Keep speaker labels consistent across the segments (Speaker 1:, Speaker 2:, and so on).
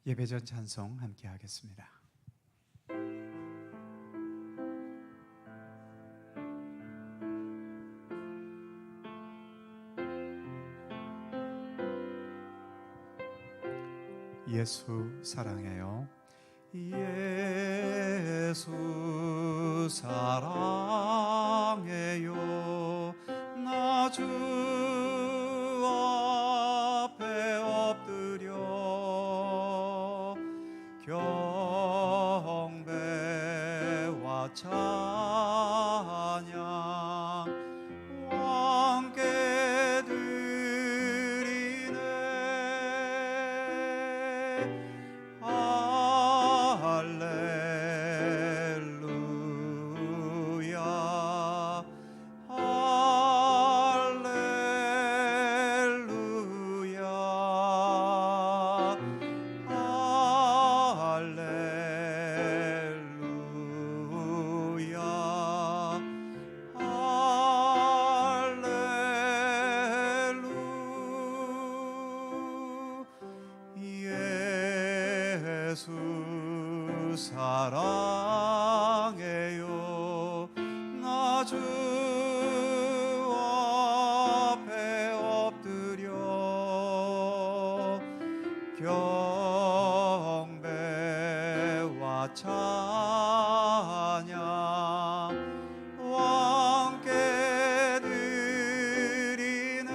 Speaker 1: 예배전 찬송 함께 하겠습니다. 예수 사랑해요. 예수 사랑해요. 나 주 앞에 엎드려 경배와 찬양 함께 드리네. 할렐루야 예수 사랑해요. 나 주 앞에 엎드려 경배와 찬양 함께 드리네.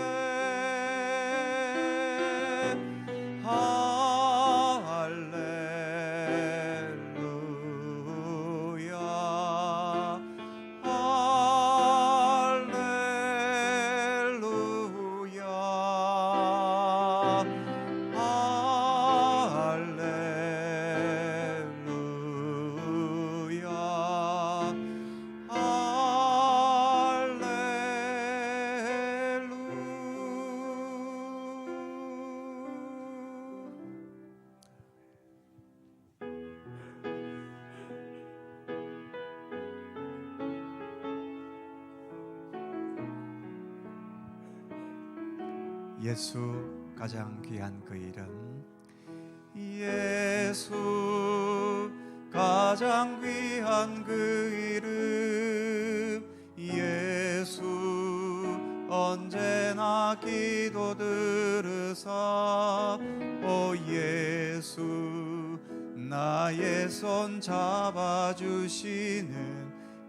Speaker 1: 예수 가장 귀한 그 이름, 예수 가장 귀한 그 이름, 예수 언제나 기도 들으사 오 예수 나의 손 잡아주시는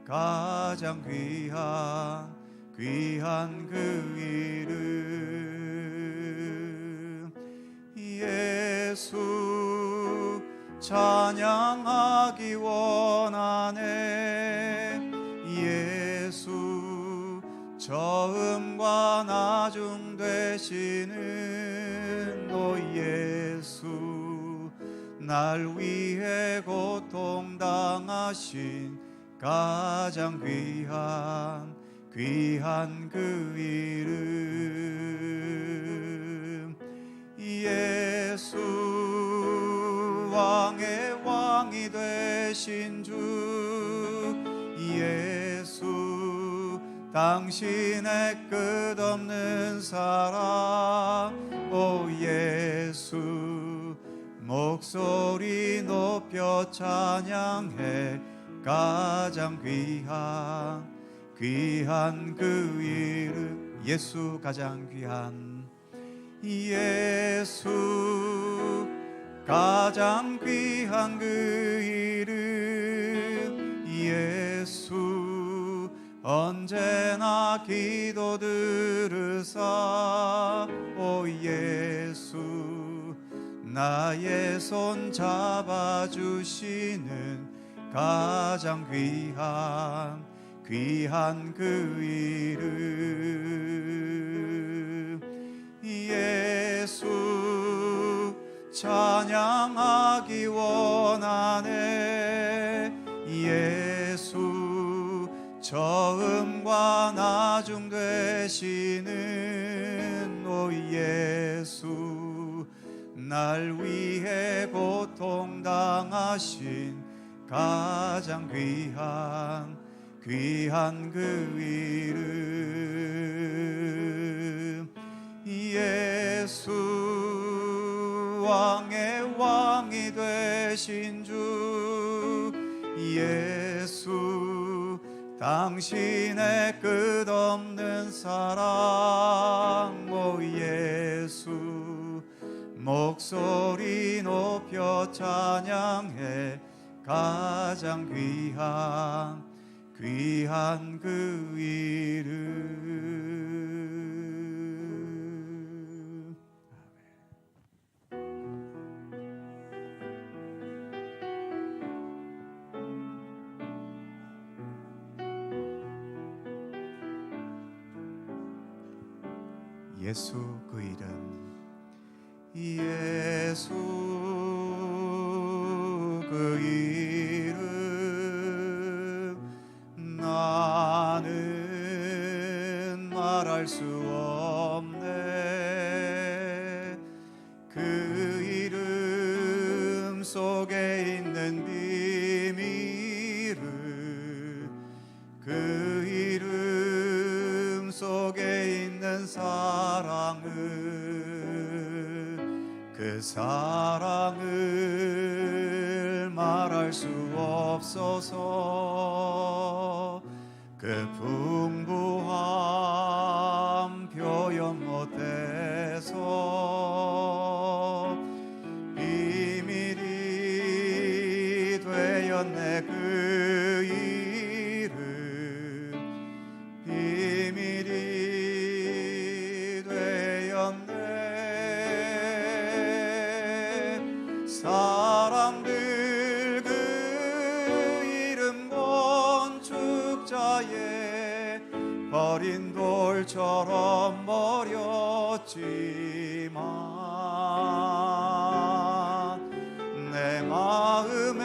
Speaker 1: 가장 귀한 그 이름. 예수 찬양하기 원하네. 예수 처음과 나중 되시는 오 예수 날 위해 고통당하신 가장 귀한 그 이름. 예수 왕의 왕이 되신 주, 예수 당신의 끝없는 사랑 오 예수 목소리 높여 찬양해 가장 귀한 그 이름. 예수 가장 귀한 예수 가장 귀한 그 이름. 예수 언제나 기도 들으사 오 예수 나의 손 잡아주시는 가장 귀한 그 이름. 예수 찬양하기 원하네. 예수 처음과 나중 되시는 오 예수 날 위해 고통당하신 가장 귀한 그 이름. 예수 왕의 왕이 힘이 되신 주 예수, 당신의 끝없는 사랑 오 예수, 목소리 높여 찬양해 가장 귀한 그 이름. 예수 그 이름, 예수 그 이름, 나는 말할 수 없네. 그 이름 속에 있는 비밀을, 그 이름 속에 있는 사랑을, 그 사랑을 말할 수 없어서 그 풍부함 표현 못해서 비밀이 되었네. 그 이름 비밀이 되었네. 사람들 그 이름 건축자에 버린 돌처럼 버렸지만 내 마음에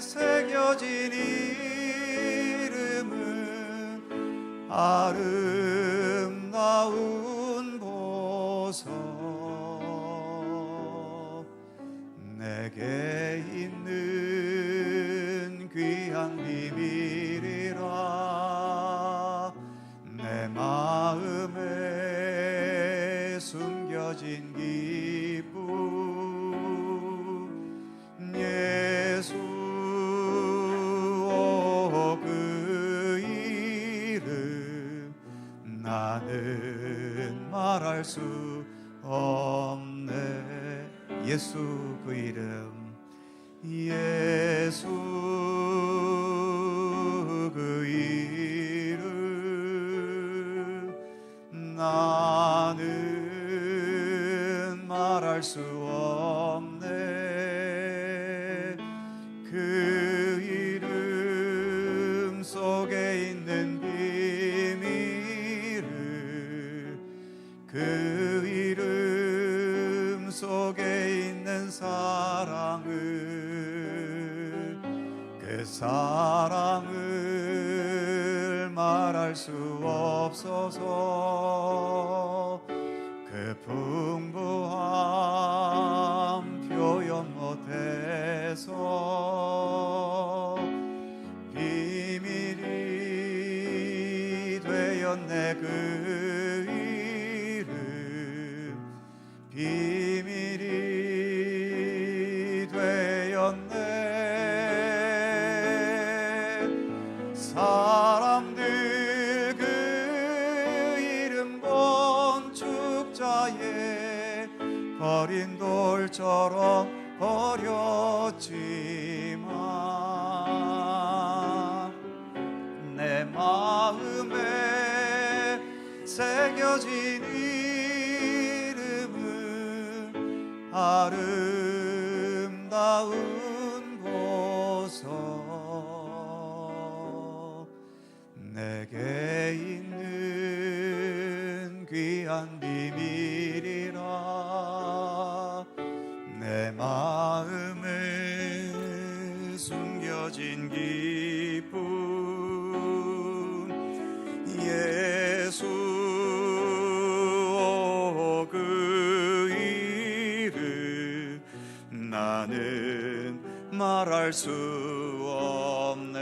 Speaker 1: 새겨진 이름은 아름다운 보석, 내게 있는 귀한 비밀이라. 내 마음에 숨겨진 기쁨, 예수 그 이름, 나는 말할 수 없네. 예수 그 이름, 예수 그 이름, 나는 말할 수 없네. 그 이름 속에 있는 비밀을, 그 이름 속에 있는 사랑을, 그 사랑을 말할 수 없어서 그 풍부함 표현 못해서 비밀이 되었네. 그 이름 비밀이 되었네. 사람들 그 이름 건축자에 버린 돌처럼 버렸지만 내 마음에 새겨진 이름은 아름다운 보석, 내게 있는 귀한 비밀이라. 내 마음에 숨겨진 기쁨, 예수 그 이름, 나는 말할 수 없네.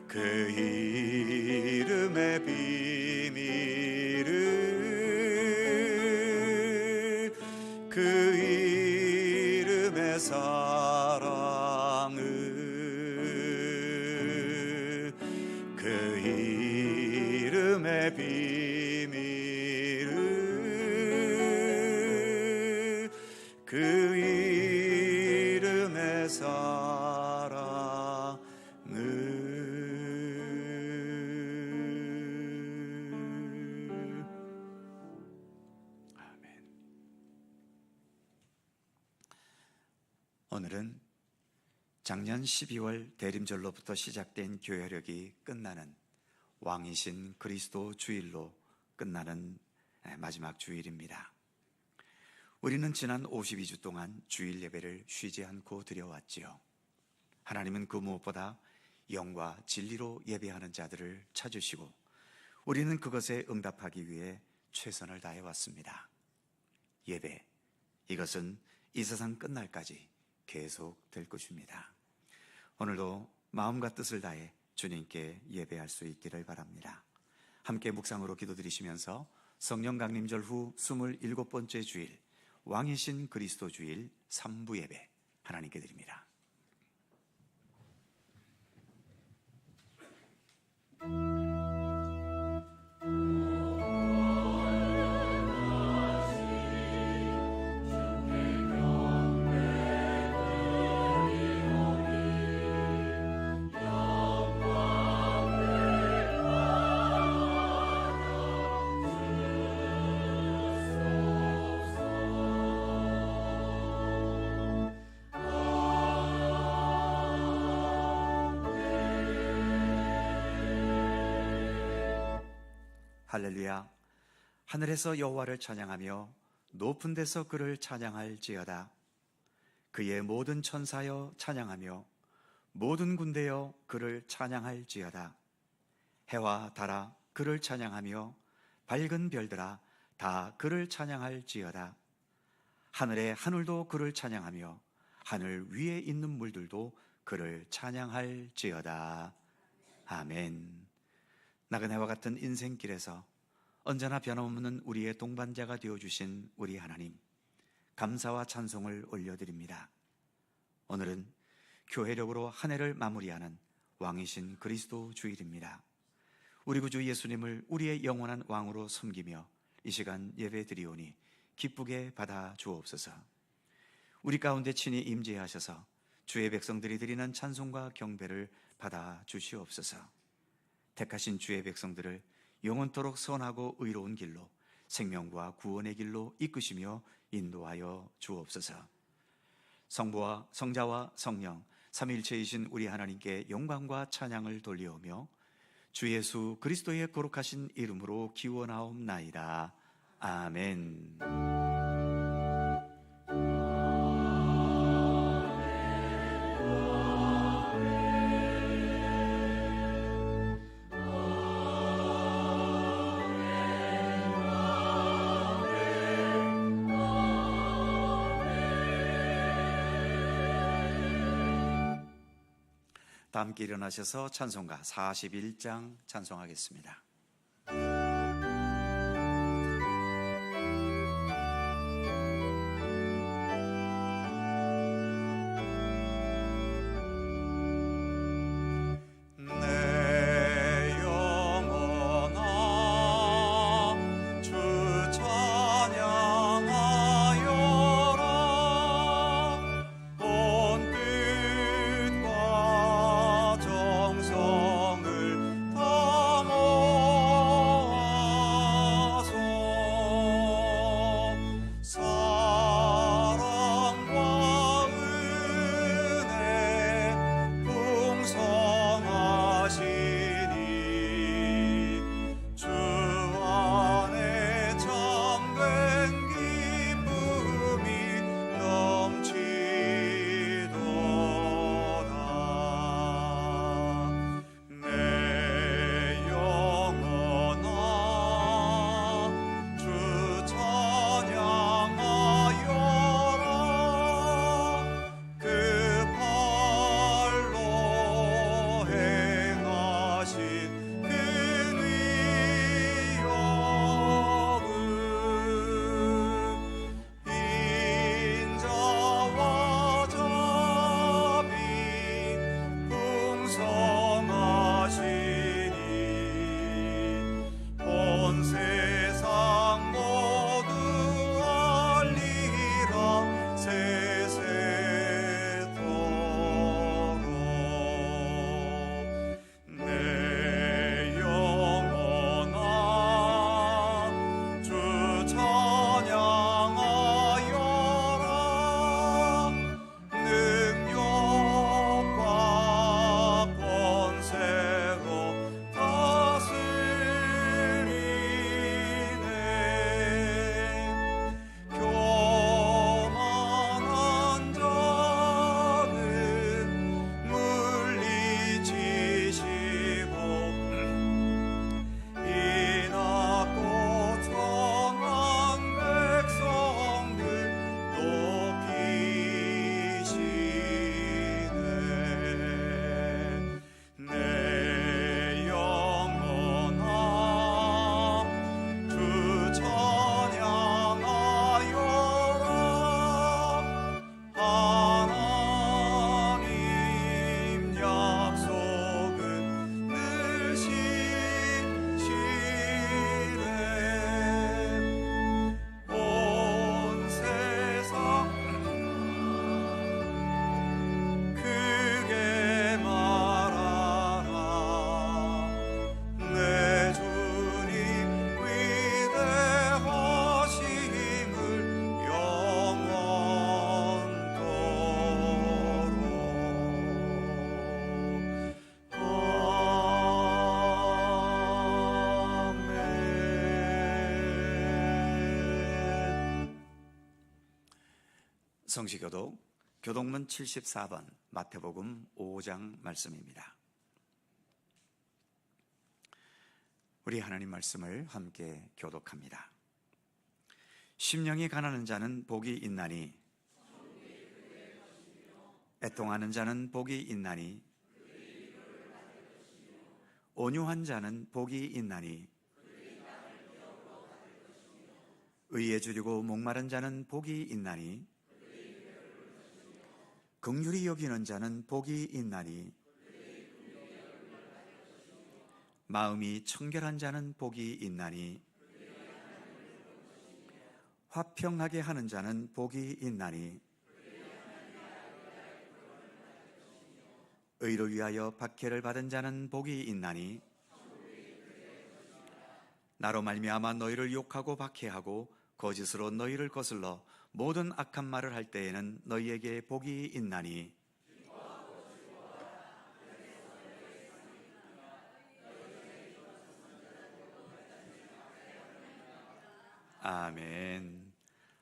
Speaker 1: 그 이름의 비밀을 비밀을 그 이름의 사랑을 아멘. 오늘은 작년 12월 대림절로부터 시작된 교회력이 끝나는 왕이신 그리스도 주일로 끝나는 마지막 주일입니다. 우리는 지난 52주 동안 주일 예배를 쉬지 않고 드려왔지요. 하나님은 그 무엇보다 영과 진리로 예배하는 자들을 찾으시고 우리는 그것에 응답하기 위해 최선을 다해왔습니다. 예배, 이것은 이 세상 끝날까지 계속될 것입니다. 오늘도 마음과 뜻을 다해 주님께 예배할 수 있기를 바랍니다. 함께 묵상으로 기도드리시면서 성령 강림절 후 27번째 주일 왕이신 그리스도 주일 3부 예배 하나님께 드립니다. 할렐루야. 하늘에서 여호와를 찬양하며 높은 데서 그를 찬양할지어다. 그의 모든 천사여 찬양하며 모든 군대여 그를 찬양할지어다. 해와 달아 그를 찬양하며 밝은 별들아 다 그를 찬양할지어다. 하늘의 하늘도 그를 찬양하며 하늘 위에 있는 물들도 그를 찬양할지어다. 아멘. 나그네와 같은 인생길에서 언제나 변함없는 우리의 동반자가 되어주신 우리 하나님, 감사와 찬송을 올려드립니다. 오늘은 교회력으로 한 해를 마무리하는 왕이신 그리스도 주일입니다. 우리 구주 예수님을 우리의 영원한 왕으로 섬기며 이 시간 예배 드리오니 기쁘게 받아 주옵소서. 우리 가운데 친히 임재하셔서 주의 백성들이 드리는 찬송과 경배를 받아 주시옵소서. 택하신 주의 백성들을 영원토록 선하고 의로운 길로 생명과 구원의 길로 이끄시며 인도하여 주옵소서. 성부와 성자와 성령 삼위일체이신 우리 하나님께 영광과 찬양을 돌리오며 주 예수 그리스도의 거룩하신 이름으로 기원하옵나이다. 아멘. 다 함께 일어나셔서 찬송가 41장 찬송하겠습니다. 성시교독 교독문 74번 마태복음 5장 말씀입니다. 우리 하나님 말씀을 함께 교독합니다. 심령이 가난한 자는 복이 있나니 애통하는 자는 복이 있나니 온유한 자는 복이 있나니 의에 줄이고 목마른 자는 복이 있나니 긍휼히 여기는 자는 복이 있나니 마음이 청결한 자는 복이 있나니 화평하게 하는 자는 복이 있나니 의를 위하여 박해를 받은 자는 복이 있나니 나로 말미암아 너희를 욕하고 박해하고 거짓으로 너희를 거슬러 모든 악한 말을 할 때에는 너희에게 복이 있나니 아멘.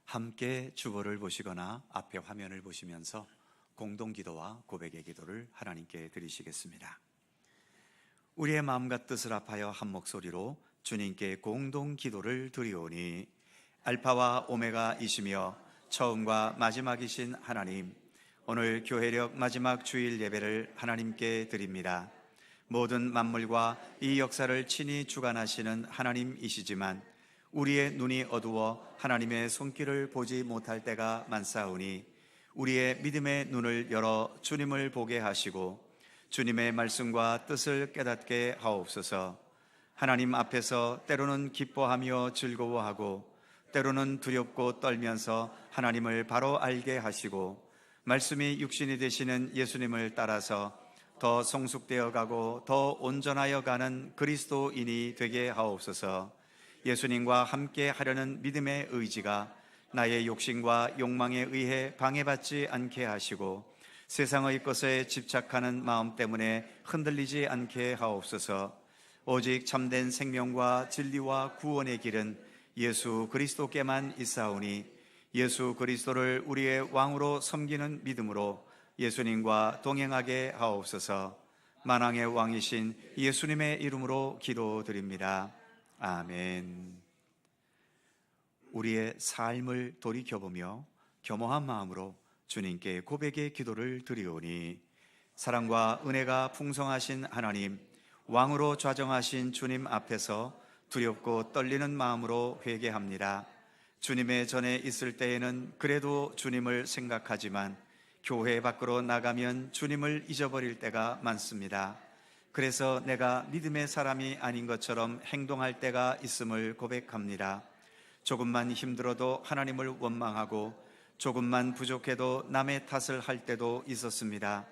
Speaker 1: 함께 주보를 보시거나 앞에 화면을 보시면서 공동기도와 고백의 기도를 하나님께 드리시겠습니다. 우리의 마음과 뜻을 합하여 한 목소리로 주님께 공동기도를 드리오니 알파와 오메가이시며 처음과 마지막이신 하나님, 오늘 교회력 마지막 주일 예배를 하나님께 드립니다. 모든 만물과 이 역사를 친히 주관하시는 하나님이시지만 우리의 눈이 어두워 하나님의 손길을 보지 못할 때가 많사오니 우리의 믿음의 눈을 열어 주님을 보게 하시고 주님의 말씀과 뜻을 깨닫게 하옵소서. 하나님 앞에서 때로는 기뻐하며 즐거워하고 때로는 두렵고 떨면서 하나님을 바로 알게 하시고 말씀이 육신이 되시는 예수님을 따라서 더 성숙되어 가고 더 온전하여 가는 그리스도인이 되게 하옵소서. 예수님과 함께 하려는 믿음의 의지가 나의 욕심과 욕망에 의해 방해받지 않게 하시고 세상의 것에 집착하는 마음 때문에 흔들리지 않게 하옵소서. 오직 참된 생명과 진리와 구원의 길은 예수 그리스도께만 있사오니 예수 그리스도를 우리의 왕으로 섬기는 믿음으로 예수님과 동행하게 하옵소서. 만왕의 왕이신 예수님의 이름으로 기도드립니다. 아멘. 우리의 삶을 돌이켜보며 겸허한 마음으로 주님께 고백의 기도를 드리오니 사랑과 은혜가 풍성하신 하나님, 왕으로 좌정하신 주님 앞에서 두렵고 떨리는 마음으로 회개합니다. 주님의 전에 있을 때에는 그래도 주님을 생각하지만 교회 밖으로 나가면 주님을 잊어버릴 때가 많습니다. 그래서 내가 믿음의 사람이 아닌 것처럼 행동할 때가 있음을 고백합니다. 조금만 힘들어도 하나님을 원망하고 조금만 부족해도 남의 탓을 할 때도 있었습니다.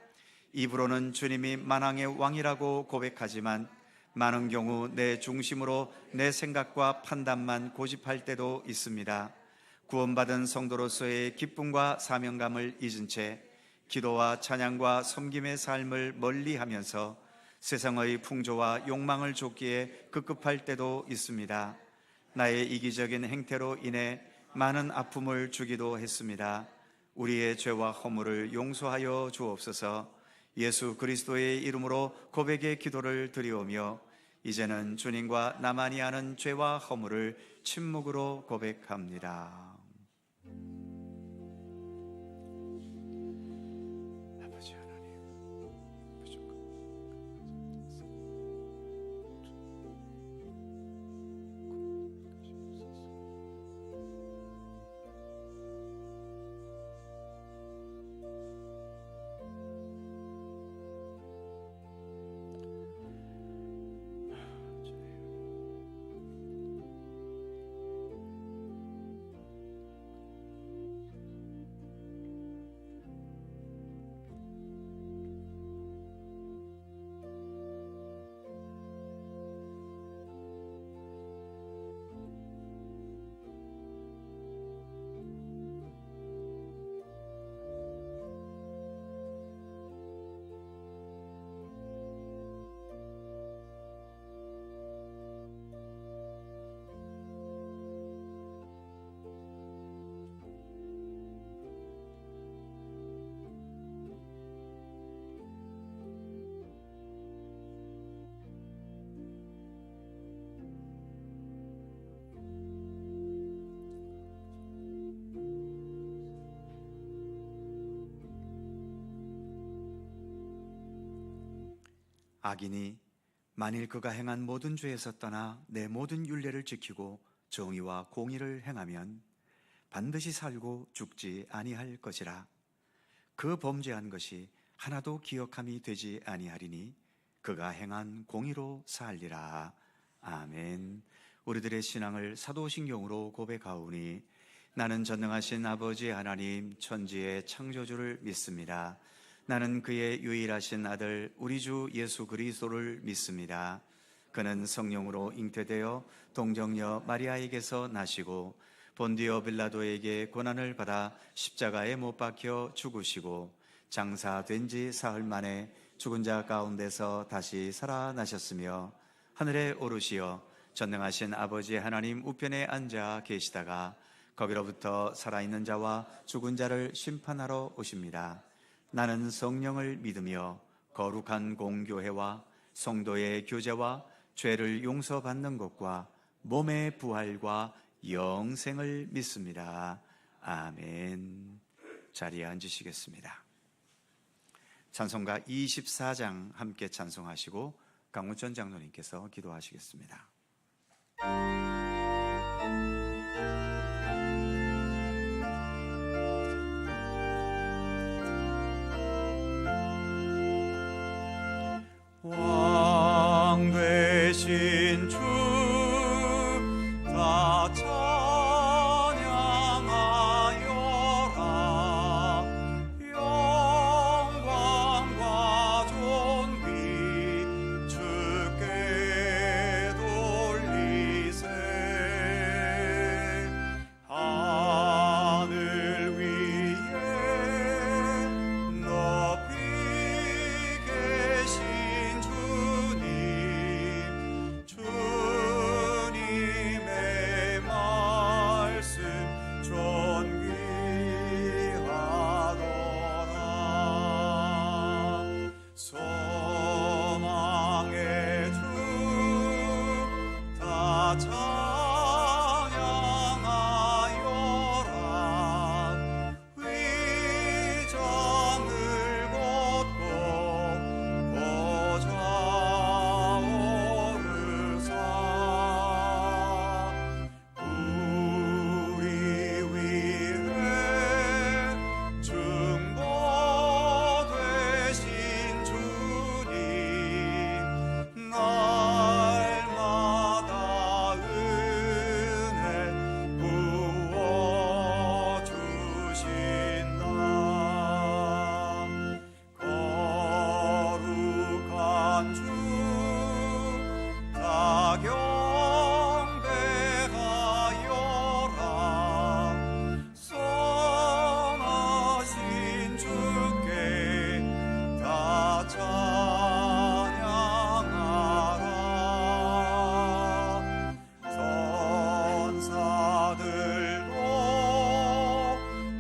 Speaker 1: 입으로는 주님이 만왕의 왕이라고 고백하지만 많은 경우 내 중심으로 내 생각과 판단만 고집할 때도 있습니다. 구원받은 성도로서의 기쁨과 사명감을 잊은 채 기도와 찬양과 섬김의 삶을 멀리하면서 세상의 풍조와 욕망을 좇기에 급급할 때도 있습니다. 나의 이기적인 행태로 인해 많은 아픔을 주기도 했습니다. 우리의 죄와 허물을 용서하여 주옵소서. 예수 그리스도의 이름으로 고백의 기도를 드리오며 이제는 주님과 나만이 아는 죄와 허물을 침묵으로 고백합니다. 아버지 하나님, 악인이 만일 그가 행한 모든 죄에서 떠나 내 모든 율례를 지키고 정의와 공의를 행하면 반드시 살고 죽지 아니할 것이라. 그 범죄한 것이 하나도 기억함이 되지 아니하리니 그가 행한 공의로 살리라. 아멘. 우리들의 신앙을 사도신경으로 고백하오니 나는 전능하신 아버지 하나님 천지의 창조주를 믿습니다. 나는 그의 유일하신 아들 우리 주 예수 그리스도를 믿습니다. 그는 성령으로 잉태되어 동정녀 마리아에게서 나시고 본디오 빌라도에게 고난을 받아 십자가에 못 박혀 죽으시고 장사된 지 사흘 만에 죽은 자 가운데서 다시 살아나셨으며 하늘에 오르시어 전능하신 아버지 하나님 우편에 앉아 계시다가 거기로부터 살아있는 자와 죽은 자를 심판하러 오십니다. 나는 성령을 믿으며 거룩한 공교회와 성도의 교제와 죄를 용서받는 것과 몸의 부활과 영생을 믿습니다. 아멘. 자리에 앉으시겠습니다. 찬송가 24장 함께 찬송하시고 강훈천 장로님께서 기도하시겠습니다. 왕 되신 주 다 찬양하여라. 영광과 존귀 주께 돌리세. 하늘 위에 높이 계신 주님의 말씀 존귀하도다. 소망의 주 다 찬양하여라. 위장을 벗고 보좌 오르사. 우리 위에 중보되신 주님 날마다 은혜 부어주신다. 거룩한 주 다 경배하여라. 선하신 주께 다 찬양하라. 천사들도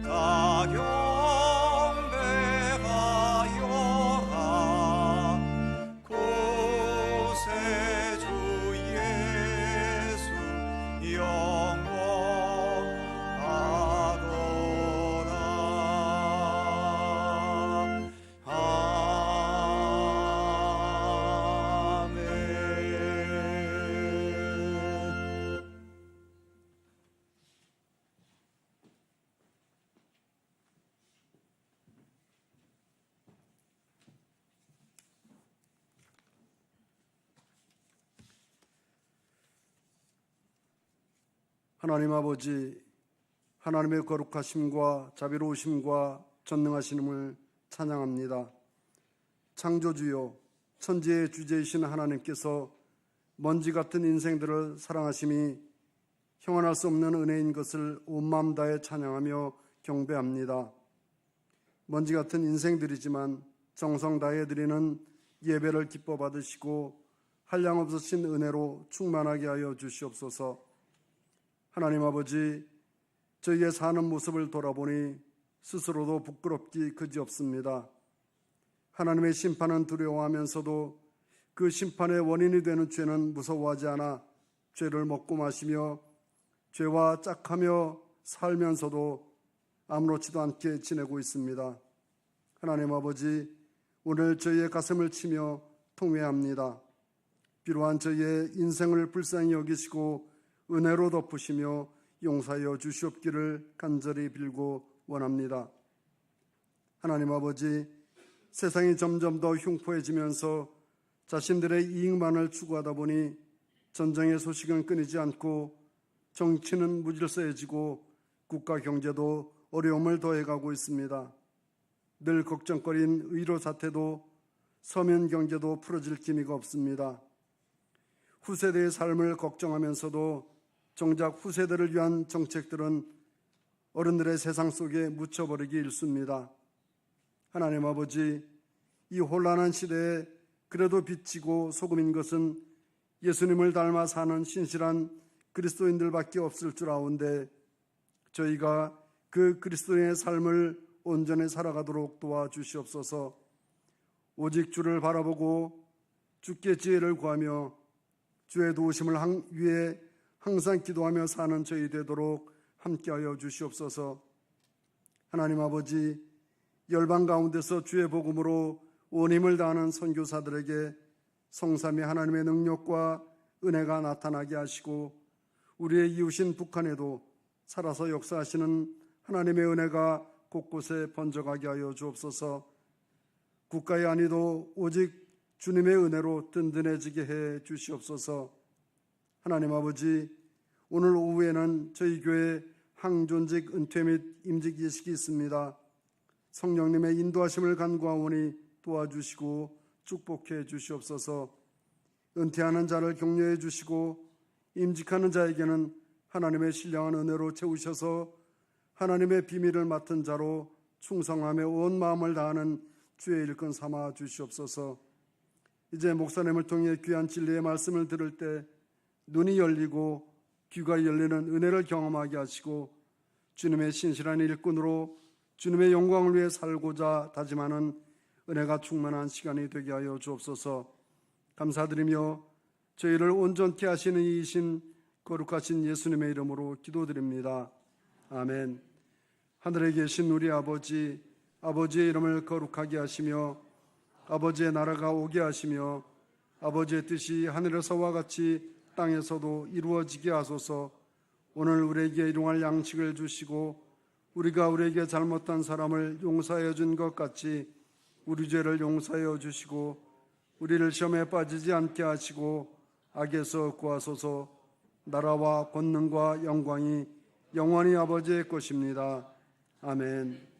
Speaker 1: 다 경배하여라. 구세주 예수 영원하도다. 아멘.
Speaker 2: 하나님 아버지, 하나님의 거룩하심과 자비로우심과 전능하심을 찬양합니다. 창조주여, 천지의 주제이신 하나님께서 먼지 같은 인생들을 사랑하심이 형언할 수 없는 은혜인 것을 온 마음 다해 찬양하며 경배합니다. 먼지 같은 인생들이지만 정성 다해 드리는 예배를 기뻐 받으시고 한량없으신 은혜로 충만하게 하여 주시옵소서. 하나님 아버지, 저희의 사는 모습을 돌아보니 스스로도 부끄럽기 그지없습니다. 하나님의 심판은 두려워하면서도 그 심판의 원인이 되는 죄는 무서워하지 않아 죄를 먹고 마시며 죄와 짝하며 살면서도 아무렇지도 않게 지내고 있습니다. 하나님 아버지, 오늘 저희의 가슴을 치며 통회합니다. 비로한 저희의 인생을 불쌍히 여기시고 은혜로 덮으시며 용서하여 주시옵기를 간절히 빌고 원합니다. 하나님 아버지, 세상이 점점 더 흉포해지면서 자신들의 이익만을 추구하다 보니 전쟁의 소식은 끊이지 않고 정치는 무질서해지고 국가 경제도 어려움을 더해가고 있습니다. 늘 걱정거리인 의료 사태도 서면 경제도 풀어질 기미가 없습니다. 후세대의 삶을 걱정하면서도 정작 후세대를 위한 정책들은 어른들의 세상 속에 묻혀버리기 일쑤입니다. 하나님 아버지, 이 혼란한 시대에 그래도 비치고 소금인 것은 예수님을 닮아 사는 신실한 그리스도인들밖에 없을 줄 아온데 저희가 그 그리스도인의 삶을 온전히 살아가도록 도와주시옵소서. 오직 주를 바라보고 주께 지혜를 구하며 주의 도우심을 위해 항상 기도하며 사는 저희 되도록 함께하여 주시옵소서. 하나님 아버지, 열방 가운데서 주의 복음으로 온 힘을 다하는 선교사들에게 성삼위 하나님의 능력과 은혜가 나타나게 하시고 우리의 이웃인 북한에도 살아서 역사하시는 하나님의 은혜가 곳곳에 번져가게 하여 주옵소서. 국가의 안위도 오직 주님의 은혜로 든든해지게 해 주시옵소서. 하나님 아버지, 오늘 오후에는 저희 교회 항존직 은퇴 및 임직 예식이 있습니다. 성령님의 인도하심을 간구하오니 도와주시고 축복해 주시옵소서. 은퇴하는 자를 격려해 주시고 임직하는 자에게는 하나님의 신령한 은혜로 채우셔서 하나님의 비밀을 맡은 자로 충성하며 온 마음을 다하는 주의 일꾼 삼아 주시옵소서. 이제 목사님을 통해 귀한 진리의 말씀을 들을 때 눈이 열리고 귀가 열리는 은혜를 경험하게 하시고 주님의 신실한 일꾼으로 주님의 영광을 위해 살고자 다짐하는 은혜가 충만한 시간이 되게 하여 주옵소서. 감사드리며 저희를 온전케 하시는 이이신 거룩하신 예수님의 이름으로 기도드립니다. 아멘. 하늘에 계신 우리 아버지, 아버지의 이름을 거룩하게 하시며 아버지의 나라가 오게 하시며 아버지의 뜻이 하늘에서와 같이 땅에서도 이루어지게 하소서. 오늘 우리에게 일용할 양식을 주시고 우리가 우리에게 잘못한 사람을 용서하여 준 것 같이 우리 죄를 용서하여 주시고 우리를 시험에 빠지지 않게 하시고 악에서 구하소서. 나라와 권능과 영광이 영원히 아버지의 것입니다. 아멘.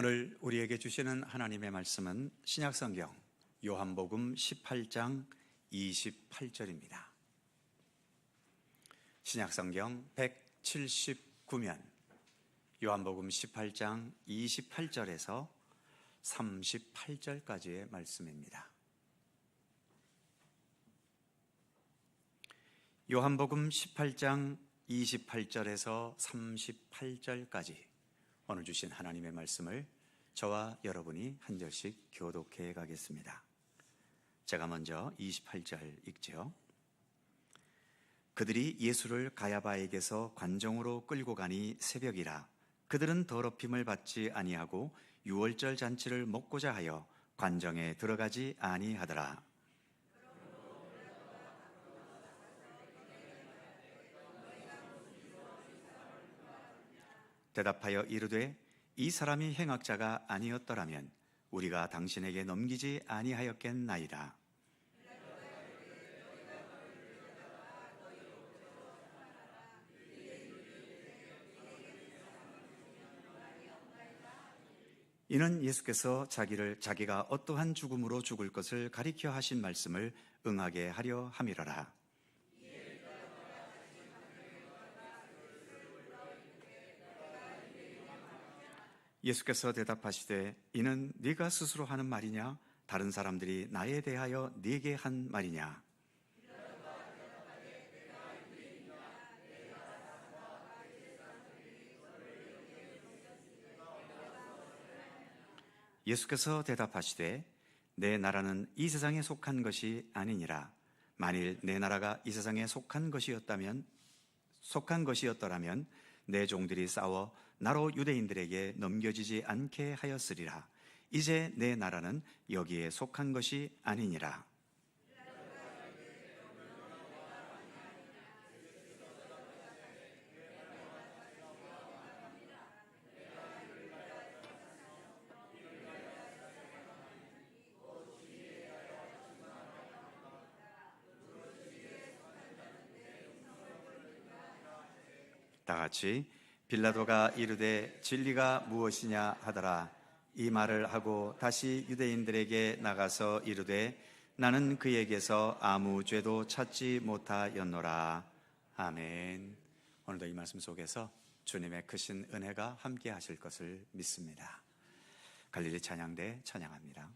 Speaker 1: 오늘 우리에게 주시는 하나님의 말씀은 신약성경 요한복음 18장 28절입니다. 신약성경 179면 요한복음 18장 28절에서 38절까지의 말씀입니다. 요한복음 18장 28절에서 38절까지 오늘 주신 하나님의 말씀을 저와 여러분이 한 절씩 교독해 가겠습니다. 제가 먼저 28절 읽지요. 그들이 예수를 가야바에게서 관정으로 끌고 가니 새벽이라. 그들은 더럽힘을 받지 아니하고 유월절 잔치를 먹고자 하여 관정에 들어가지 아니하더라. 대답하여 이르되 이 사람이 행악자가 아니었더라면 우리가 당신에게 넘기지 아니하였겠나이다. 이는 예수께서 자기가 어떠한 죽음으로 죽을 것을 가리켜 하신 말씀을 응하게 하려 함이로라. 예수께서 대답하시되 이는 네가 스스로 하는 말이냐 다른 사람들이 나에 대하여 네게 한 말이냐. 예수께서 대답하시되 내 나라는 이 세상에 속한 것이 아니니라. 만일 내 나라가 이 세상에 속한 것이었더라면 내 종들이 싸워 나로 유대인들에게 넘겨지지 않게 하였으리라. 이제 내 나라는 여기에 속한 것이 아니니라. 다 같이 빌라도가 이르되 진리가 무엇이냐 하더라. 이 말을 하고 다시 유대인들에게 나가서 이르되 나는 그에게서 아무 죄도 찾지 못하였노라. 아멘. 오늘도 이 말씀 속에서 주님의 크신 은혜가 함께 하실 것을 믿습니다. 갈릴리 찬양대 찬양합니다.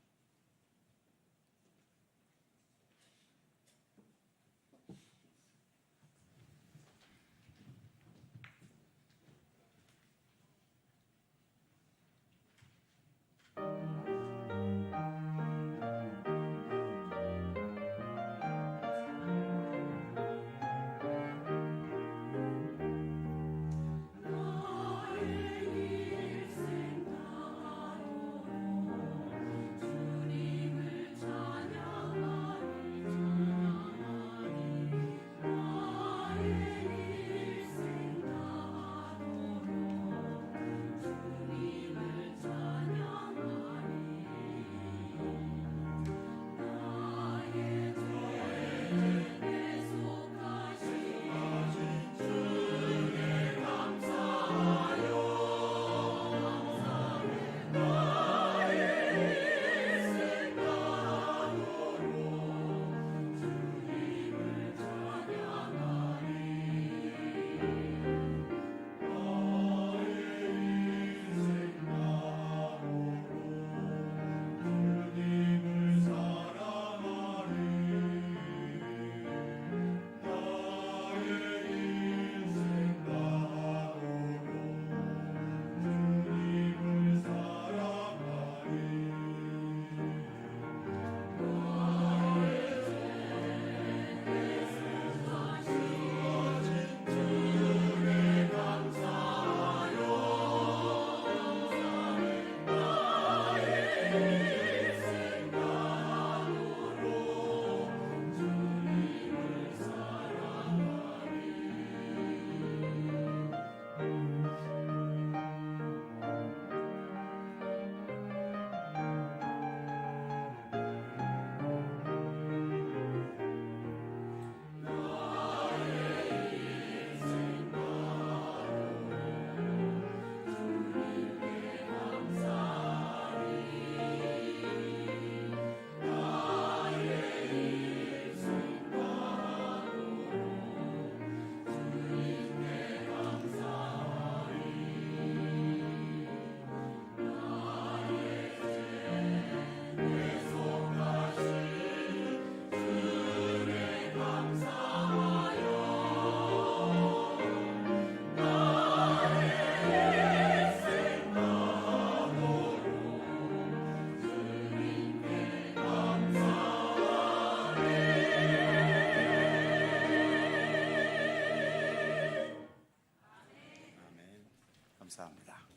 Speaker 1: 감사합니다.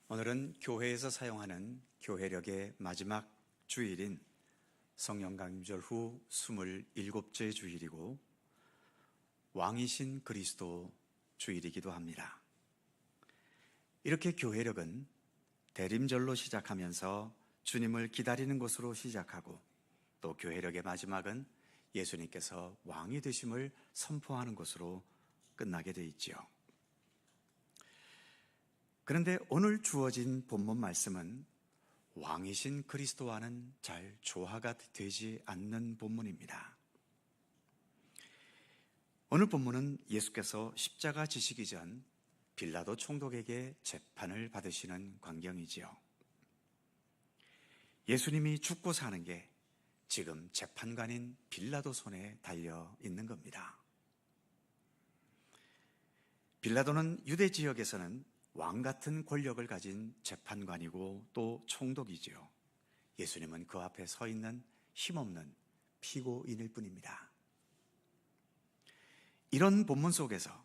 Speaker 1: 오늘은 교회에서 사용하는 교회력의 마지막 주일인 성령 강림절 후 27째 주일이고 왕이신 그리스도 주일이기도 합니다. 이렇게 교회력은 대림절로 시작하면서 주님을 기다리는 것으로 시작하고 또 교회력의 마지막은 예수님께서 왕이 되심을 선포하는 것으로 끝나게 돼 있지요. 그런데 오늘 주어진 본문 말씀은 왕이신 그리스도와는 잘 조화가 되지 않는 본문입니다. 오늘 본문은 예수께서 십자가 지시기 전 빌라도 총독에게 재판을 받으시는 광경이지요. 예수님이 죽고 사는 게 지금 재판관인 빌라도 손에 달려 있는 겁니다. 빌라도는 유대 지역에서는 왕 같은 권력을 가진 재판관이고 또 총독이지요. 예수님은 그 앞에 서 있는 힘없는 피고인일 뿐입니다. 이런 본문 속에서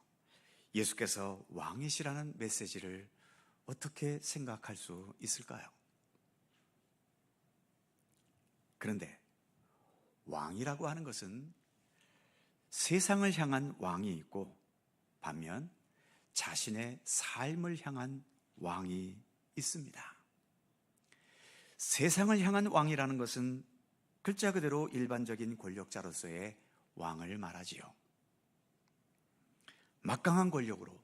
Speaker 1: 예수께서 왕이시라는 메시지를 어떻게 생각할 수 있을까요? 그런데 왕이라고 하는 것은 세상을 향한 왕이 있고 반면 자신의 삶을 향한 왕이 있습니다. 세상을 향한 왕이라는 것은 글자 그대로 일반적인 권력자로서의 왕을 말하지요. 막강한 권력으로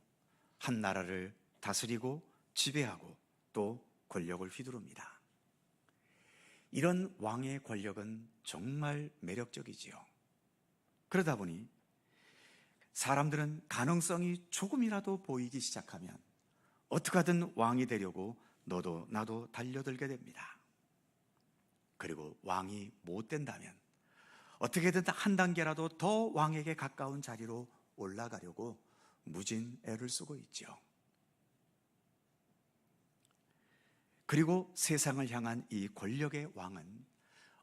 Speaker 1: 한 나라를 다스리고 지배하고 또 권력을 휘두릅니다. 이런 왕의 권력은 정말 매력적이지요. 그러다 보니 사람들은 가능성이 조금이라도 보이기 시작하면 어떻게 하든 왕이 되려고 너도 나도 달려들게 됩니다. 그리고 왕이 못 된다면 어떻게든 한 단계라도 더 왕에게 가까운 자리로 올라가려고 무진 애를 쓰고 있죠. 그리고 세상을 향한 이 권력의 왕은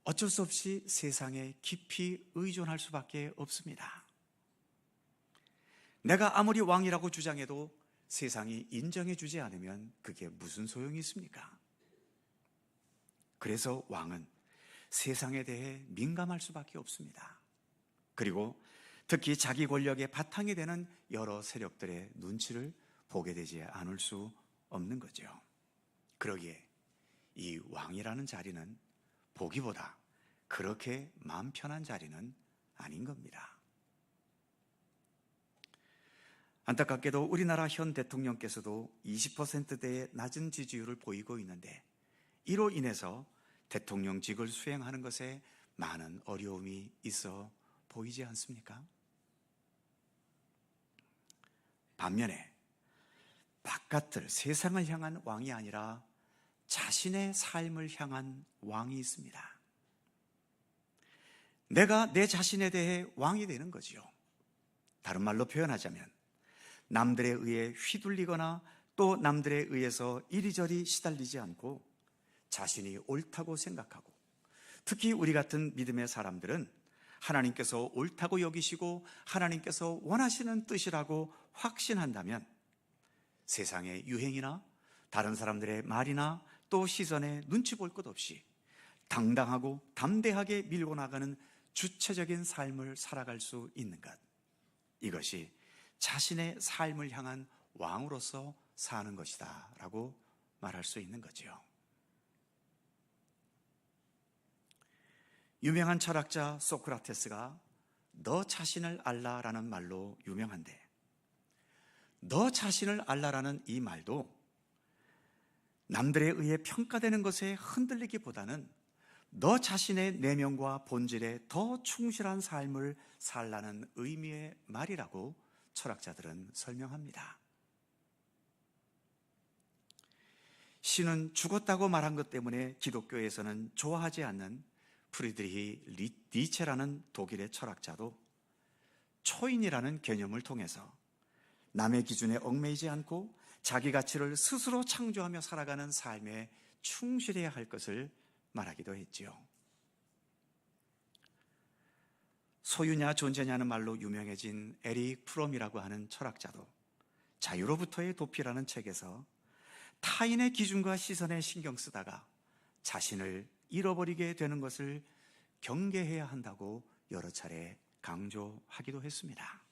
Speaker 1: 어쩔 수 없이 세상에 깊이 의존할 수밖에 없습니다. 내가 아무리 왕이라고 주장해도 세상이 인정해 주지 않으면 그게 무슨 소용이 있습니까? 그래서 왕은 세상에 대해 민감할 수밖에 없습니다. 그리고 특히 자기 권력의 바탕이 되는 여러 세력들의 눈치를 보게 되지 않을 수 없는 거죠. 그러기에 이 왕이라는 자리는 보기보다 그렇게 마음 편한 자리는 아닌 겁니다. 안타깝게도 우리나라 현 대통령께서도 20%대의 낮은 지지율을 보이고 있는데 이로 인해서 대통령직을 수행하는 것에 많은 어려움이 있어 보이지 않습니까? 반면에 바깥을 세상을 향한 왕이 아니라 자신의 삶을 향한 왕이 있습니다. 내가 내 자신에 대해 왕이 되는 거지요. 다른 말로 표현하자면 남들에 의해 휘둘리거나 또 남들에 의해서 이리저리 시달리지 않고 자신이 옳다고 생각하고, 특히 우리 같은 믿음의 사람들은 하나님께서 옳다고 여기시고 하나님께서 원하시는 뜻이라고 확신한다면 세상의 유행이나 다른 사람들의 말이나 또 시선에 눈치 볼 것 없이 당당하고 담대하게 밀고 나가는 주체적인 삶을 살아갈 수 있는 것, 이것이 자신의 삶을 향한 왕으로서 사는 것이다 라고 말할 수 있는 거죠. 유명한 철학자 소크라테스가 너 자신을 알라라는 말로 유명한데, 너 자신을 알라라는 이 말도 남들에 의해 평가되는 것에 흔들리기보다는 너 자신의 내면과 본질에 더 충실한 삶을 살라는 의미의 말이라고 철학자들은 설명합니다. 신은 죽었다고 말한 것 때문에 기독교에서는 좋아하지 않는 프리드리히 니체라는 독일의 철학자도 초인이라는 개념을 통해서 남의 기준에 얽매이지 않고 자기 가치를 스스로 창조하며 살아가는 삶에 충실해야 할 것을 말하기도 했지요. 소유냐 존재냐는 말로 유명해진 에릭 프롬이라고 하는 철학자도 자유로부터의 도피라는 책에서 타인의 기준과 시선에 신경 쓰다가 자신을 잃어버리게 되는 것을 경계해야 한다고 여러 차례 강조하기도 했습니다.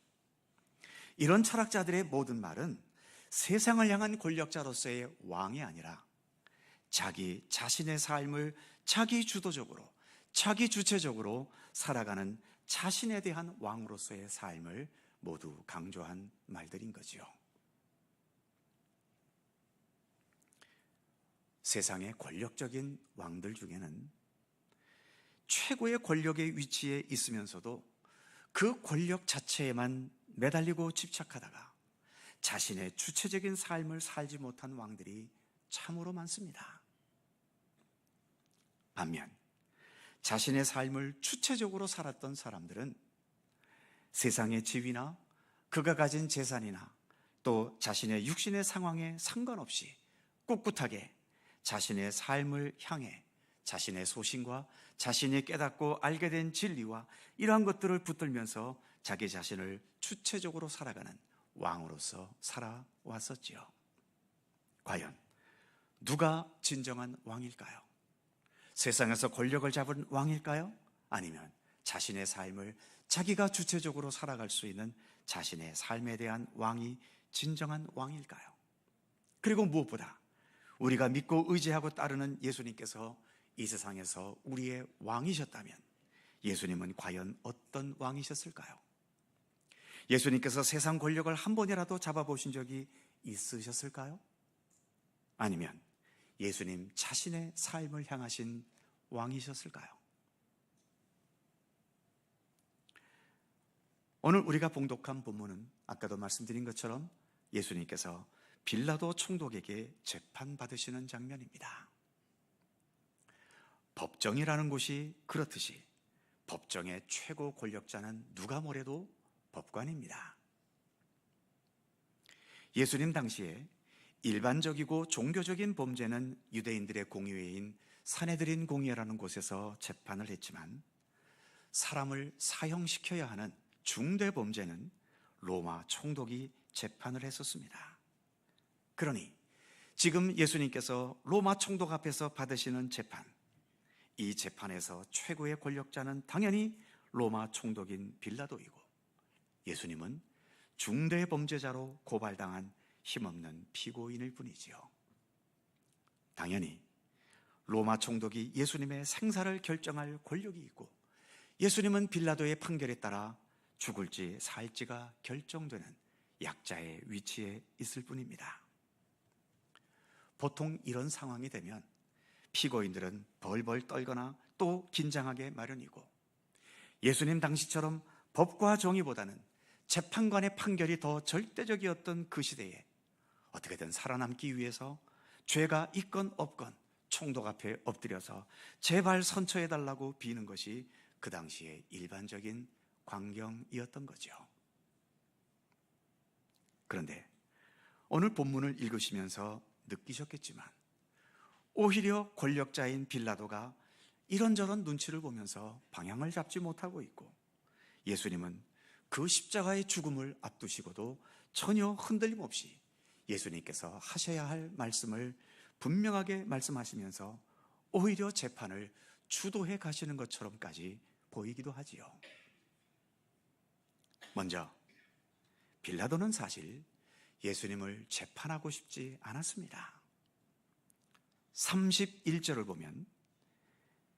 Speaker 1: 이런 철학자들의 모든 말은 세상을 향한 권력자로서의 왕이 아니라 자기 자신의 삶을 자기 주도적으로, 자기 주체적으로 살아가는 자신에 대한 왕으로서의 삶을 모두 강조한 말들인 거지요. 세상의 권력적인 왕들 중에는 최고의 권력의 위치에 있으면서도 그 권력 자체에만 매달리고 집착하다가 자신의 주체적인 삶을 살지 못한 왕들이 참으로 많습니다. 반면 자신의 삶을 주체적으로 살았던 사람들은 세상의 지위나 그가 가진 재산이나 또 자신의 육신의 상황에 상관없이 꿋꿋하게 자신의 삶을 향해 자신의 소신과 자신이 깨닫고 알게 된 진리와 이러한 것들을 붙들면서 자기 자신을 주체적으로 살아가는 왕으로서 살아왔었지요. 과연 누가 진정한 왕일까요? 세상에서 권력을 잡은 왕일까요? 아니면 자신의 삶을 자기가 주체적으로 살아갈 수 있는 자신의 삶에 대한 왕이 진정한 왕일까요? 그리고 무엇보다 우리가 믿고 의지하고 따르는 예수님께서 이 세상에서 우리의 왕이셨다면 예수님은 과연 어떤 왕이셨을까요? 예수님께서 세상 권력을 한 번이라도 잡아보신 적이 있으셨을까요? 아니면 예수님 자신의 삶을 향하신 왕이셨을까요? 오늘 우리가 봉독한 본문은 아까도 말씀드린 것처럼 예수님께서 빌라도 총독에게 재판받으시는 장면입니다. 법정이라는 곳이 그렇듯이 법정의 최고 권력자는 누가 뭐래도 법관입니다. 예수님 당시에 일반적이고 종교적인 범죄는 유대인들의 공의회인 산헤드린 공의회라는 곳에서 재판을 했지만 사람을 사형시켜야 하는 중대 범죄는 로마 총독이 재판을 했었습니다. 그러니 지금 예수님께서 로마 총독 앞에서 받으시는 재판, 이 재판에서 최고의 권력자는 당연히 로마 총독인 빌라도이고 예수님은 중대 범죄자로 고발당한 힘없는 피고인일 뿐이지요. 당연히 로마 총독이 예수님의 생사를 결정할 권력이 있고 예수님은 빌라도의 판결에 따라 죽을지 살지가 결정되는 약자의 위치에 있을 뿐입니다. 보통 이런 상황이 되면 피고인들은 벌벌 떨거나 또 긴장하게 마련이고 예수님 당시처럼 법과 정의보다는 재판관의 판결이 더 절대적이었던 그 시대에 어떻게든 살아남기 위해서 죄가 있건 없건 총독 앞에 엎드려서 제발 선처해달라고 비는 것이 그 당시의 일반적인 광경이었던 거죠. 그런데 오늘 본문을 읽으시면서 느끼셨겠지만 오히려 권력자인 빌라도가 이런저런 눈치를 보면서 방향을 잡지 못하고 있고 예수님은 그 십자가의 죽음을 앞두시고도 전혀 흔들림 없이 예수님께서 하셔야 할 말씀을 분명하게 말씀하시면서 오히려 재판을 주도해 가시는 것처럼까지 보이기도 하지요. 먼저 빌라도는 사실 예수님을 재판하고 싶지 않았습니다. 31절을 보면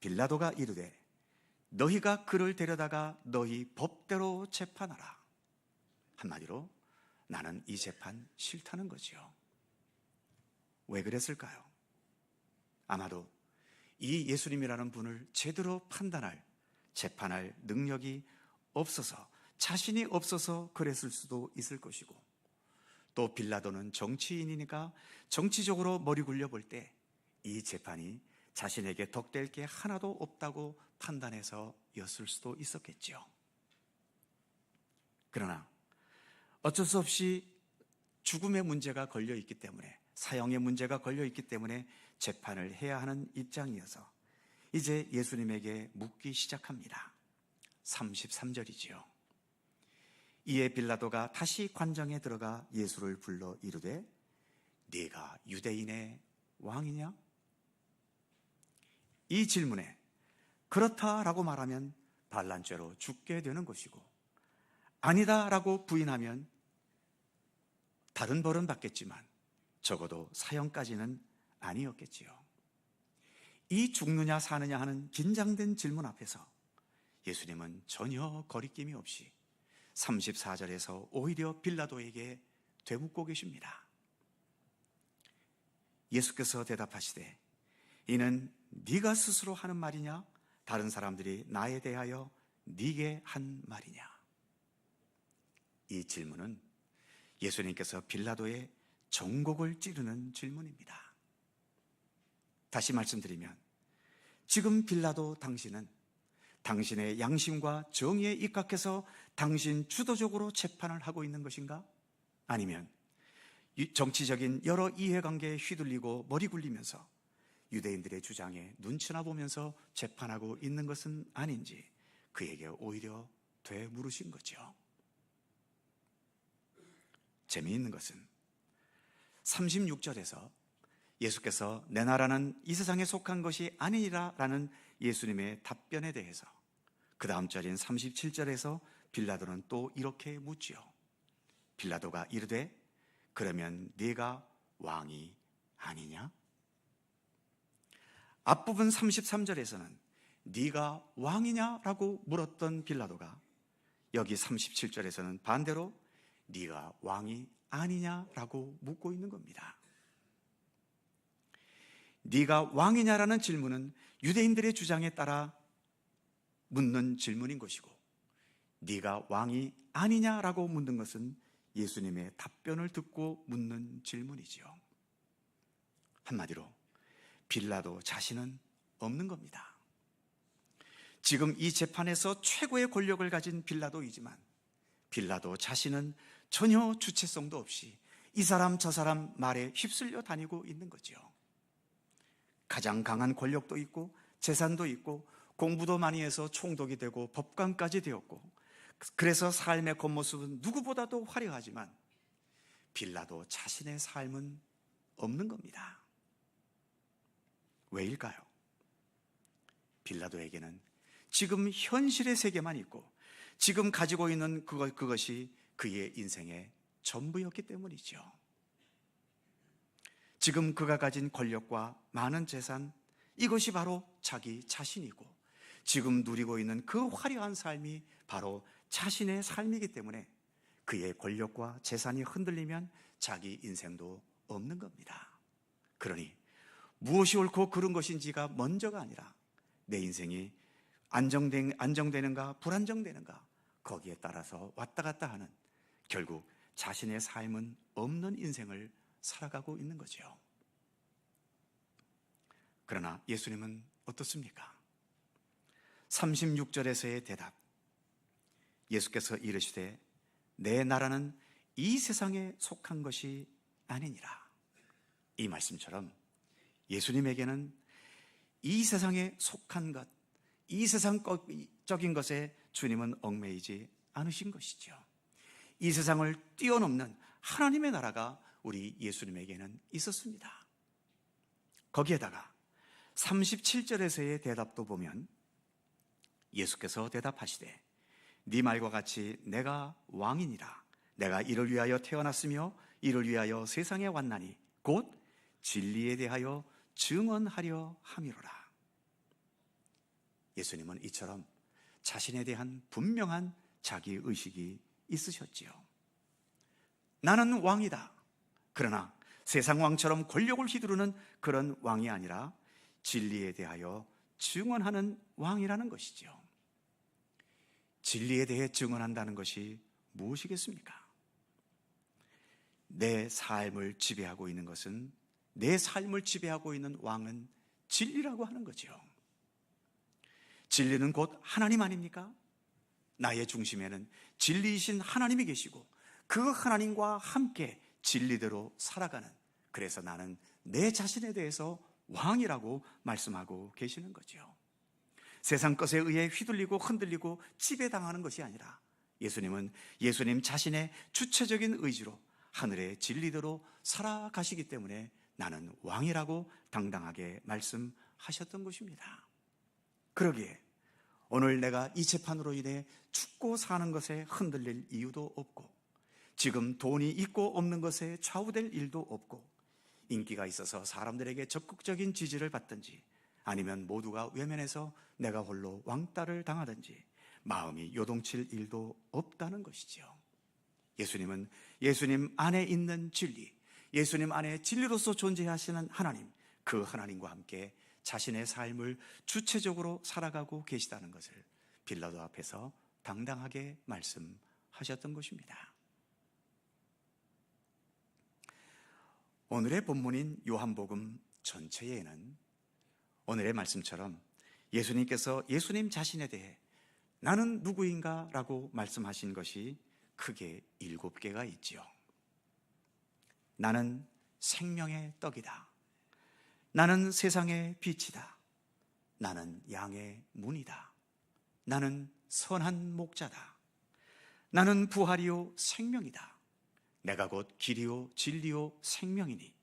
Speaker 1: 빌라도가 이르되 너희가 그를 데려다가 너희 법대로 재판하라. 한마디로 나는 이 재판 싫다는 거지요. 왜 그랬을까요? 아마도 이 예수님이라는 분을 제대로 판단할, 재판할 능력이 없어서, 자신이 없어서 그랬을 수도 있을 것이고 또 빌라도는 정치인이니까 정치적으로 머리 굴려볼 때 이 재판이 자신에게 덕될 게 하나도 없다고 판단해서였을 수도 있었겠죠. 그러나 어쩔 수 없이 죽음의 문제가 걸려있기 때문에, 사형의 문제가 걸려있기 때문에 재판을 해야 하는 입장이어서 이제 예수님에게 묻기 시작합니다. 33절이지요. 이에 빌라도가 다시 관정에 들어가 예수를 불러 이르되 네가 유대인의 왕이냐? 이 질문에 그렇다라고 말하면 반란죄로 죽게 되는 것이고 아니다라고 부인하면 다른 벌은 받겠지만 적어도 사형까지는 아니었겠지요. 이 죽느냐 사느냐 하는 긴장된 질문 앞에서 예수님은 전혀 거리낌이 없이 34절에서 오히려 빌라도에게 되묻고 계십니다. 예수께서 대답하시되 이는 네가 스스로 하는 말이냐? 다른 사람들이 나에 대하여 네게 한 말이냐? 이 질문은 예수님께서 빌라도의 정곡을 찌르는 질문입니다. 다시 말씀드리면, 지금 빌라도 당신은 당신의 양심과 정의에 입각해서 당신 주도적으로 재판을 하고 있는 것인가? 아니면 정치적인 여러 이해관계에 휘둘리고 머리 굴리면서 유대인들의 주장에 눈치나 보면서 재판하고 있는 것은 아닌지 그에게 오히려 되물으신 거죠. 재미있는 것은 36절에서 예수께서 내 나라는 이 세상에 속한 것이 아니니라 라는 예수님의 답변에 대해서 그 다음 절인 37절에서 빌라도는 또 이렇게 묻지요. 빌라도가 이르되 그러면 네가 왕이 아니냐? 앞부분 33절에서는 네가 왕이냐라고 물었던 빌라도가 여기 37절에서는 반대로 네가 왕이 아니냐라고 묻고 있는 겁니다. 네가 왕이냐라는 질문은 유대인들의 주장에 따라 묻는 질문인 것이고, 네가 왕이 아니냐라고 묻는 것은 예수님의 답변을 듣고 묻는 질문이지요. 한마디로 빌라도 자신은 없는 겁니다. 지금 이 재판에서 최고의 권력을 가진 빌라도이지만 빌라도 자신은 전혀 주체성도 없이 이 사람 저 사람 말에 휩쓸려 다니고 있는 거죠. 가장 강한 권력도 있고 재산도 있고 공부도 많이 해서 총독이 되고 법관까지 되었고, 그래서 삶의 겉모습은 누구보다도 화려하지만 빌라도 자신의 삶은 없는 겁니다. 왜일까요? 빌라도에게는 지금 현실의 세계만 있고 지금 가지고 있는 그것이 그의 인생의 전부였기 때문이죠. 지금 그가 가진 권력과 많은 재산, 이것이 바로 자기 자신이고 지금 누리고 있는 그 화려한 삶이 바로 자신의 삶이기 때문에 그의 권력과 재산이 흔들리면 자기 인생도 없는 겁니다. 그러니 무엇이 옳고 그른 것인지가 먼저가 아니라 내 인생이 안정되는가 불안정되는가 거기에 따라서 왔다 갔다 하는, 결국 자신의 삶은 없는 인생을 살아가고 있는 거죠. 그러나 예수님은 어떻습니까? 36절에서의 대답, 예수께서 이르시되 내 나라는 이 세상에 속한 것이 아니니라. 이 말씀처럼 예수님에게는 이 세상에 속한 것, 이 세상적인 것에 주님은 얽매이지 않으신 것이죠. 이 세상을 뛰어넘는 하나님의 나라가 우리 예수님에게는 있었습니다. 거기에다가 37절에서의 대답도 보면 예수께서 대답하시되 네 말과 같이 내가 왕이니라. 내가 이를 위하여 태어났으며 이를 위하여 세상에 왔나니 곧 진리에 대하여 증언하려 함이로라. 예수님은 이처럼 자신에 대한 분명한 자기의식이 있으셨지요. 나는 왕이다. 그러나 세상 왕처럼 권력을 휘두르는 그런 왕이 아니라 진리에 대하여 증언하는 왕이라는 것이죠. 진리에 대해 증언한다는 것이 무엇이겠습니까? 내 삶을 지배하고 있는 것은, 내 삶을 지배하고 있는 왕은 진리라고 하는 거죠. 진리는 곧 하나님 아닙니까? 나의 중심에는 진리이신 하나님이 계시고 그 하나님과 함께 진리대로 살아가는, 그래서 나는 내 자신에 대해서 왕이라고 말씀하고 계시는 거죠. 세상 것에 의해 휘둘리고 흔들리고 지배당하는 것이 아니라 예수님은 예수님 자신의 주체적인 의지로 하늘의 진리대로 살아가시기 때문에 나는 왕이라고 당당하게 말씀하셨던 것입니다. 그러기에 오늘 내가 이 재판으로 인해 죽고 사는 것에 흔들릴 이유도 없고, 지금 돈이 있고 없는 것에 좌우될 일도 없고, 인기가 있어서 사람들에게 적극적인 지지를 받든지 아니면 모두가 외면해서 내가 홀로 왕따를 당하든지 마음이 요동칠 일도 없다는 것이죠. 예수님은 예수님 안에 있는 진리, 예수님 안에 진리로서 존재하시는 하나님, 그 하나님과 함께 자신의 삶을 주체적으로 살아가고 계시다는 것을 빌라도 앞에서 당당하게 말씀하셨던 것입니다. 오늘의 본문인 요한복음 전체에는 오늘의 말씀처럼 예수님께서 예수님 자신에 대해 나는 누구인가? 라고 말씀하신 것이 크게 7개가 있지요. 나는 생명의 떡이다. 나는 세상의 빛이다. 나는 양의 문이다. 나는 선한 목자다. 나는 부활이요 생명이다. 내가 곧 길이요 진리요 생명이니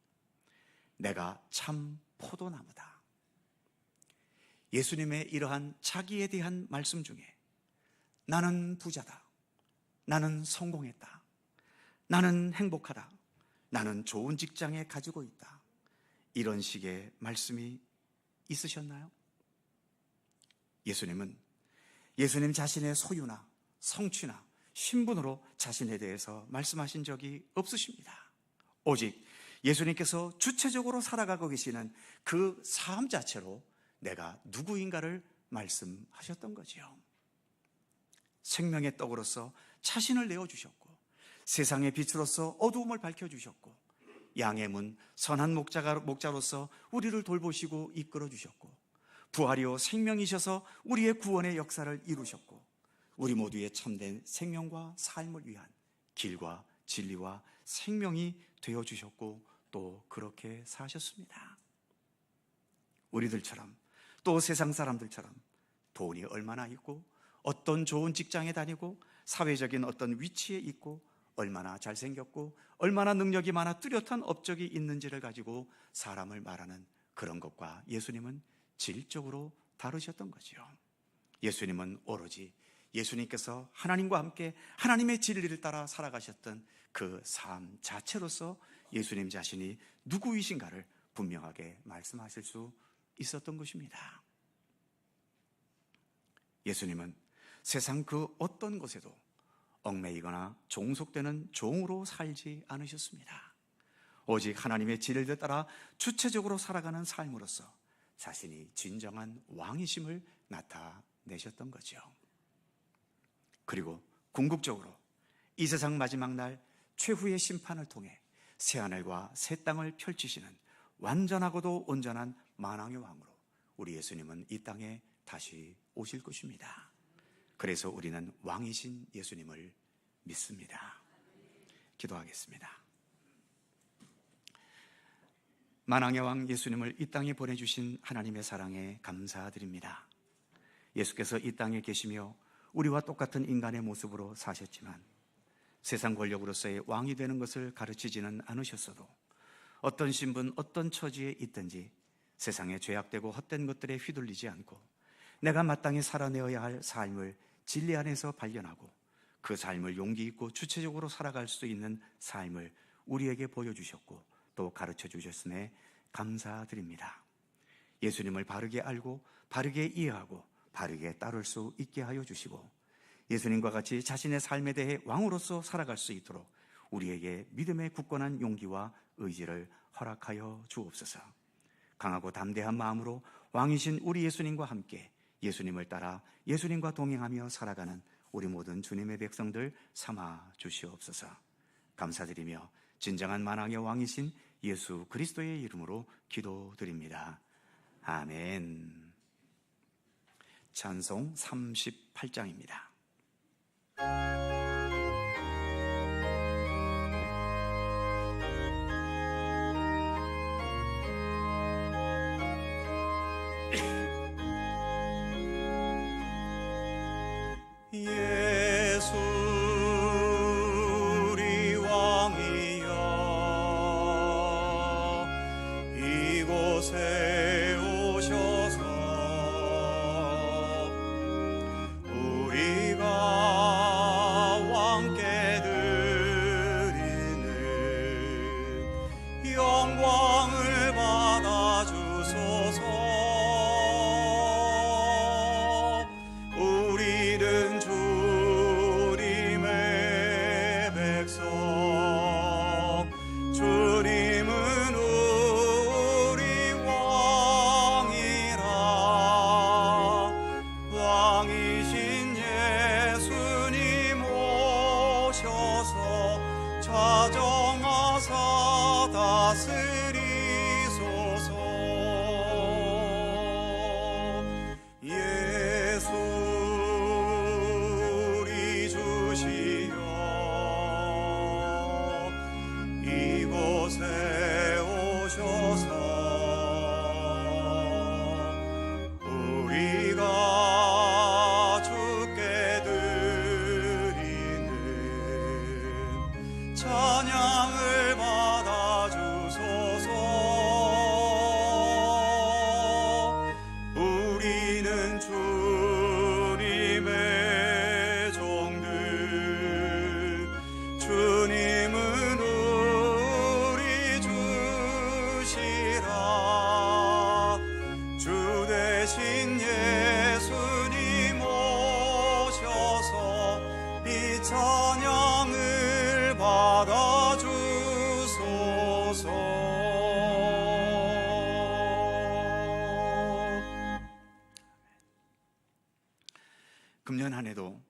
Speaker 1: 내가 참 포도나무다. 예수님의 이러한 자기에 대한 말씀 중에 나는 부자다. 나는 성공했다. 나는 행복하다. 나는 좋은 직장에 가지고 있다. 이런 식의 말씀이 있으셨나요? 예수님은 예수님 자신의 소유나 성취나 신분으로 자신에 대해서 말씀하신 적이 없으십니다. 오직 예수님께서 주체적으로 살아가고 계시는 그 삶 자체로 내가 누구인가를 말씀하셨던 거지요. 생명의 떡으로서 자신을 내어주셨고, 세상의 빛으로서 어두움을 밝혀주셨고, 양의 문 선한 목자로서 우리를 돌보시고 이끌어주셨고, 부활이요 생명이셔서 우리의 구원의 역사를 이루셨고, 우리 모두의 참된 생명과 삶을 위한 길과 진리와 생명이 되어주셨고, 또 그렇게 사셨습니다. 우리들처럼 또 세상 사람들처럼 돈이 얼마나 있고, 어떤 좋은 직장에 다니고, 사회적인 어떤 위치에 있고, 얼마나 잘생겼고, 얼마나 능력이 많아 뚜렷한 업적이 있는지를 가지고 사람을 말하는 그런 것과 예수님은 질적으로 다르셨던 거지요. 예수님은 오로지 예수님께서 하나님과 함께 하나님의 진리를 따라 살아가셨던 그 삶 자체로서 예수님 자신이 누구이신가를 분명하게 말씀하실 수 있었던 것입니다. 예수님은 세상 그 어떤 곳에도 얽매이거나 종속되는 종으로 살지 않으셨습니다. 오직 하나님의 진리를 따라 주체적으로 살아가는 삶으로서 자신이 진정한 왕이심을 나타내셨던 거죠. 그리고 궁극적으로 이 세상 마지막 날 최후의 심판을 통해 새하늘과 새 땅을 펼치시는 완전하고도 온전한 만왕의 왕으로 우리 예수님은 이 땅에 다시 오실 것입니다. 그래서 우리는 왕이신 예수님을 믿습니다. 기도하겠습니다. 만왕의 왕 예수님을 이 땅에 보내주신 하나님의 사랑에 감사드립니다. 예수께서 이 땅에 계시며 우리와 똑같은 인간의 모습으로 사셨지만 세상 권력으로서의 왕이 되는 것을 가르치지는 않으셨어도 어떤 신분, 어떤 처지에 있든지 세상에 죄악되고 헛된 것들에 휘둘리지 않고 내가 마땅히 살아내어야 할 삶을 진리 안에서 발견하고 그 삶을 용기 있고 주체적으로 살아갈 수 있는 삶을 우리에게 보여주셨고 또 가르쳐 주셨음에 감사드립니다. 예수님을 바르게 알고 바르게 이해하고 바르게 따를 수 있게 하여 주시고 예수님과 같이 자신의 삶에 대해 왕으로서 살아갈 수 있도록 우리에게 믿음의 굳건한 용기와 의지를 허락하여 주옵소서. 강하고 담대한 마음으로 왕이신 우리 예수님과 함께 예수님을 따라 예수님과 동행하며 살아가는 우리 모든 주님의 백성들 삼아 주시옵소서. 감사드리며 진정한 만왕의 왕이신 예수 그리스도의 이름으로 기도드립니다. 아멘. 찬송 38장입니다. 예수 우리 왕이여 이곳에 오셔서 우리가 왕께 드리는 영광을 받아주소서. 우리는 주님의 백성, 주님은 우리 왕이라. 왕이신 예수님 오셔서 자정하사 다스리소서. 예수 우리 주시여 이곳에 오셔서 우리가 주께 드리는 찬양을 받아주소서. 우리는 주님의 종들, 주님은 우리 주시라. 주 대신 예수님 오셔서 이 찬양을 받아주소서. 금년 한 해도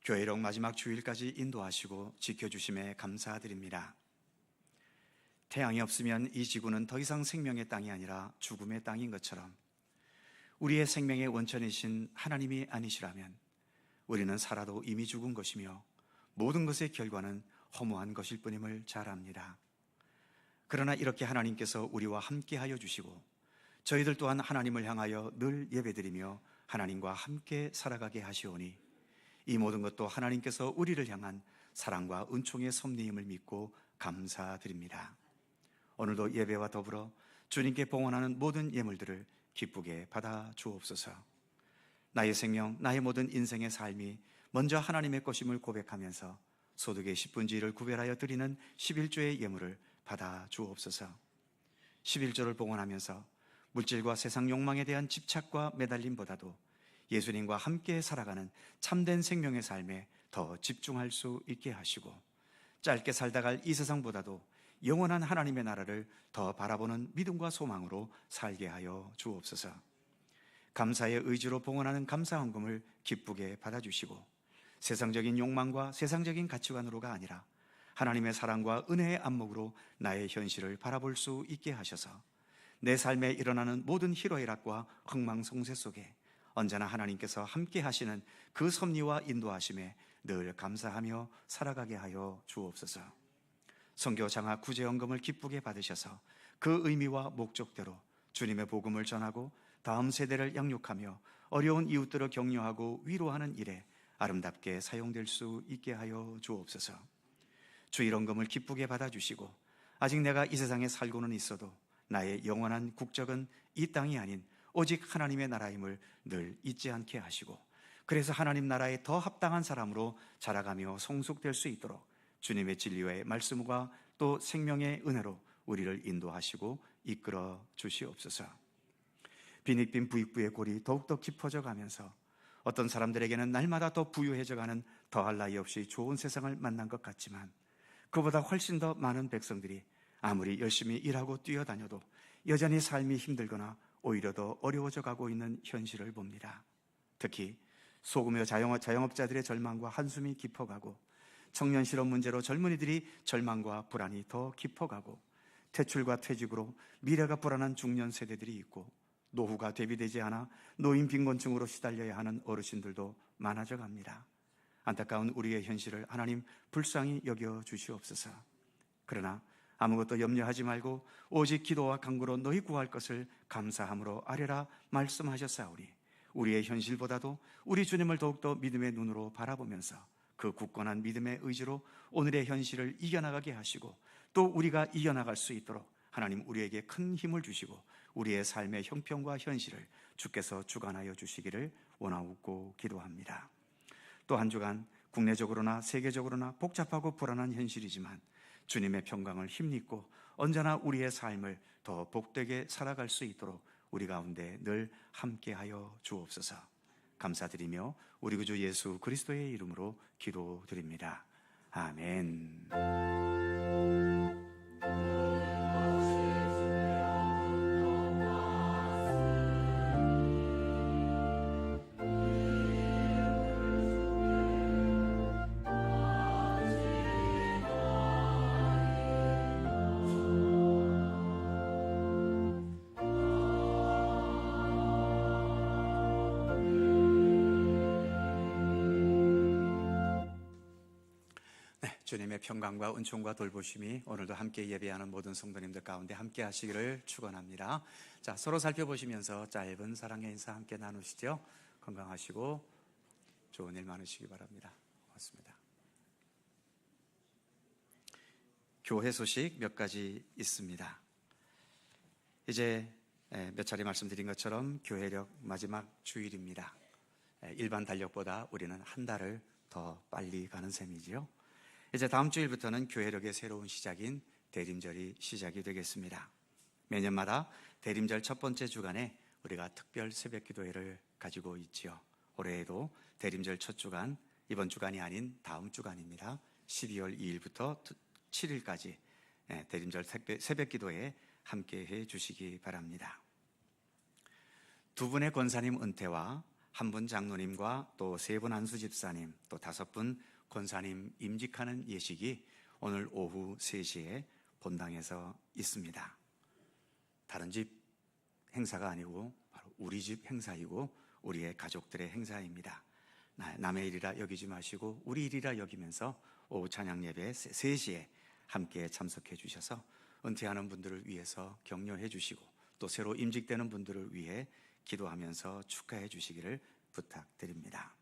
Speaker 1: 교회록 마지막 주일까지 인도하시고 지켜주심에 감사드립니다. 태양이 없으면 이 지구는 더 이상 생명의 땅이 아니라 죽음의 땅인 것처럼 우리의 생명의 원천이신 하나님이 아니시라면 우리는 살아도 이미 죽은 것이며 모든 것의 결과는 허무한 것일 뿐임을 잘 압니다. 그러나 이렇게 하나님께서 우리와 함께하여 주시고 저희들 또한 하나님을 향하여 늘 예배드리며 하나님과 함께 살아가게 하시오니 이 모든 것도 하나님께서 우리를 향한 사랑과 은총의 섭리임을 믿고 감사드립니다. 오늘도 예배와 더불어 주님께 봉헌하는 모든 예물들을 기쁘게 받아 주옵소서. 나의 생명, 나의 모든 인생의 삶이 먼저 하나님의 것임을 고백하면서 소득의 10분의 1을 구별하여 드리는 11조의 예물을 받아 주옵소서. 11조를 봉헌하면서 물질과 세상 욕망에 대한 집착과 매달림보다도 예수님과 함께 살아가는 참된 생명의 삶에 더 집중할 수 있게 하시고 짧게 살다 갈 이 세상보다도 영원한 하나님의 나라를 더 바라보는 믿음과 소망으로 살게 하여 주옵소서. 감사의 의지로 봉헌하는 감사헌금을 기쁘게 받아주시고 세상적인 욕망과 세상적인 가치관으로가 아니라 하나님의 사랑과 은혜의 안목으로 나의 현실을 바라볼 수 있게 하셔서 내 삶에 일어나는 모든 희로애락과 흥망성쇠 속에 언제나 하나님께서 함께 하시는 그 섭리와 인도하심에 늘 감사하며 살아가게 하여 주옵소서. 선교 장학 구제연금을 기쁘게 받으셔서 그 의미와 목적대로 주님의 복음을 전하고 다음 세대를 양육하며 어려운 이웃들을 격려하고 위로하는 일에 아름답게 사용될 수 있게 하여 주옵소서. 주일원금을 기쁘게 받아주시고 아직 내가 이 세상에 살고는 있어도 나의 영원한 국적은 이 땅이 아닌 오직 하나님의 나라임을 늘 잊지 않게 하시고 그래서 하나님 나라에 더 합당한 사람으로 자라가며 성숙될 수 있도록 주님의 진리와의 말씀과 또 생명의 은혜로 우리를 인도하시고 이끌어 주시옵소서. 빈익빈 부익부의 골이 더욱더 깊어져 가면서 어떤 사람들에게는 날마다 더 부유해져 가는 더할 나위 없이 좋은 세상을 만난 것 같지만 그보다 훨씬 더 많은 백성들이 아무리 열심히 일하고 뛰어다녀도 여전히 삶이 힘들거나 오히려 더 어려워져 가고 있는 현실을 봅니다. 특히 소규모 자영업자들의 절망과 한숨이 깊어가고 청년 실업 문제로 젊은이들이 절망과 불안이 더 깊어가고 퇴출과 퇴직으로 미래가 불안한 중년 세대들이 있고 노후가 대비되지 않아 노인 빈곤증으로 시달려야 하는 어르신들도 많아져 갑니다. 안타까운 우리의 현실을 하나님 불쌍히 여겨 주시옵소서. 그러나 아무것도 염려하지 말고 오직 기도와 간구로 너희 구할 것을 감사함으로 아뢰라 말씀하셨사오니 우리의 현실보다도 우리 주님을 더욱더 믿음의 눈으로 바라보면서 그 굳건한 믿음의 의지로 오늘의 현실을 이겨나가게 하시고 또 우리가 이겨나갈 수 있도록 하나님 우리에게 큰 힘을 주시고 우리의 삶의 형편과 현실을 주께서 주관하여 주시기를 원하옵고 기도합니다. 또 한 주간 국내적으로나 세계적으로나 복잡하고 불안한 현실이지만 주님의 평강을 힘입고 언제나 우리의 삶을 더 복되게 살아갈 수 있도록 우리 가운데 늘 함께하여 주옵소서. 감사드리며 우리 구주 예수 그리스도의 이름으로 기도드립니다. 아멘. 주님의 평강과 은총과 돌보심이 오늘도 함께 예배하는 모든 성도님들 가운데 함께 하시기를 축원합니다. 자, 서로 살펴보시면서 짧은 사랑의 인사 함께 나누시죠. 건강하시고 좋은 일 많으시기 바랍니다. 고맙습니다. 교회 소식 몇 가지 있습니다. 이제 몇 차례 말씀드린 것처럼 교회력 마지막 주일입니다. 일반 달력보다 우리는 한 달을 더 빨리 가는 셈이지요. 이제 다음 주일부터는 교회력의 새로운 시작인 대림절이 시작이 되겠습니다. 매년마다 대림절 첫 번째 주간에 우리가 특별 새벽 기도회를 가지고 있지요. 올해에도 대림절 첫 주간, 이번 주간이 아닌 다음 주간입니다. 12월 2일부터 7일까지 대림절 새벽 기도회에 함께해 주시기 바랍니다. 두 분의 권사님 은퇴와 한 분 장로님과 또 세 분 안수 집사님, 또 5분 권사님 임직하는 예식이 오늘 오후 3시에 본당에서 있습니다. 다른 집 행사가 아니고 바로 우리 집 행사이고 우리의 가족들의 행사입니다. 남의 일이라 여기지 마시고 우리 일이라 여기면서 오후 찬양 예배 3시에 함께 참석해 주셔서 은퇴하는 분들을 위해서 격려해 주시고 또 새로 임직되는 분들을 위해 기도하면서 축하해 주시기를 부탁드립니다.